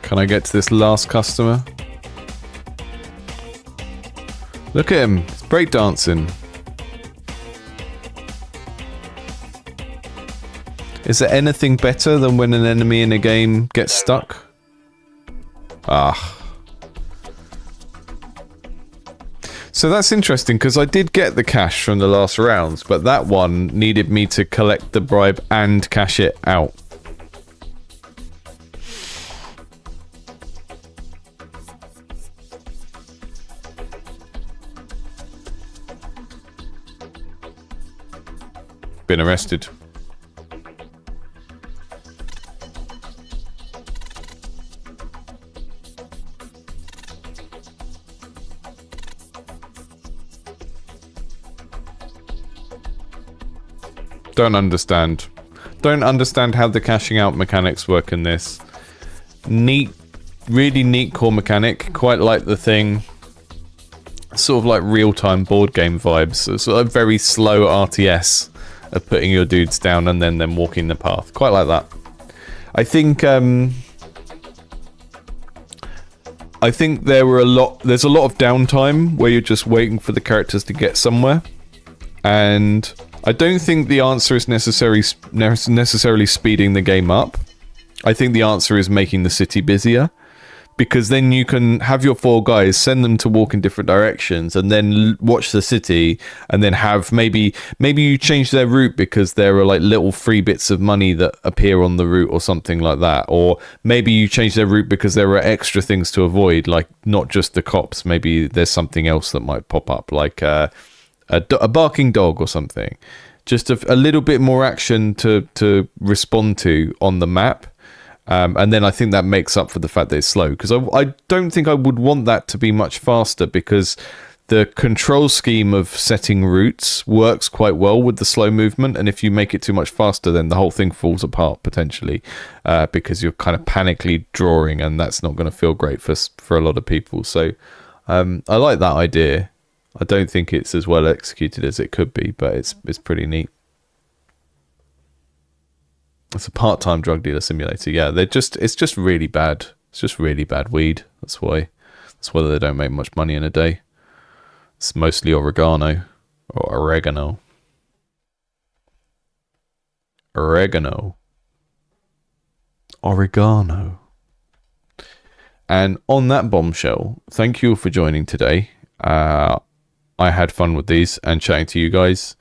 Speaker 1: Can I get to this last customer? Look at him, he's breakdancing. Is there anything better than when an enemy in a game gets stuck? Ah. So that's interesting, because I did get the cash from the last rounds, but that one needed me to collect the bribe and cash it out. Been arrested. Don't understand. Don't understand how the cashing out mechanics work in this. Neat, really neat core mechanic. Quite like the thing. Sort of like real-time board game vibes. So sort of very slow RTS of putting your dudes down and then them walking the path. Quite like that. I think there's a lot of downtime where you're just waiting for the characters to get somewhere, and I don't think the answer is necessarily speeding the game up. I think the answer is making the city busier, because then you can have your 4 guys, send them to walk in different directions, and then watch the city, and then have maybe you change their route because there are like little free bits of money that appear on the route or something like that, or maybe you change their route because there are extra things to avoid, like not just the cops. Maybe there's something else that might pop up, like a barking dog or something. Just a little bit more action to respond to on the map. And then I think that makes up for the fact that it's slow, because I don't think I would want that to be much faster, because the control scheme of setting routes works quite well with the slow movement, and if you make it too much faster, then the whole thing falls apart potentially, because you're kind of panically drawing, and that's not going to feel great for a lot of people. So I like that idea. I don't think it's as well executed as it could be, but it's pretty neat. It's a part-time drug dealer simulator. Yeah, it's just really bad It's just really bad weed. That's why. That's why they don't make much money in a day. It's mostly oregano or oregano. Oregano. Oregano. And on that bombshell, thank you all for joining today. I had fun with these and chatting to you guys.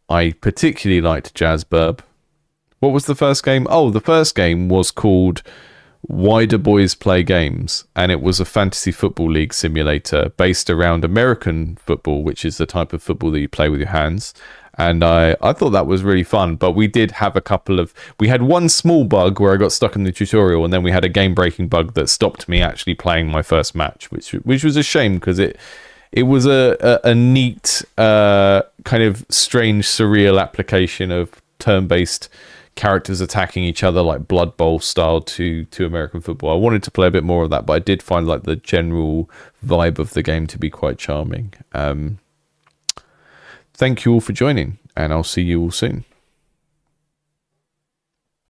Speaker 1: I particularly liked Jazz Burb. What was the first game? Oh, the first game was called Why Do Boys Play Games? And it was a fantasy football league simulator based around American football, which is the type of football that you play with your hands. And I thought that was really fun, but we did have we had one small bug where I got stuck in the tutorial, and then we had a game-breaking bug that stopped me actually playing my first match, which was a shame because it was a neat, kind of strange, surreal application of turn-based characters attacking each other like Blood Bowl style to American football. I wanted to play a bit more of that, but I did find like the general vibe of the game to be quite charming. Thank you all for joining, and I'll see you all soon.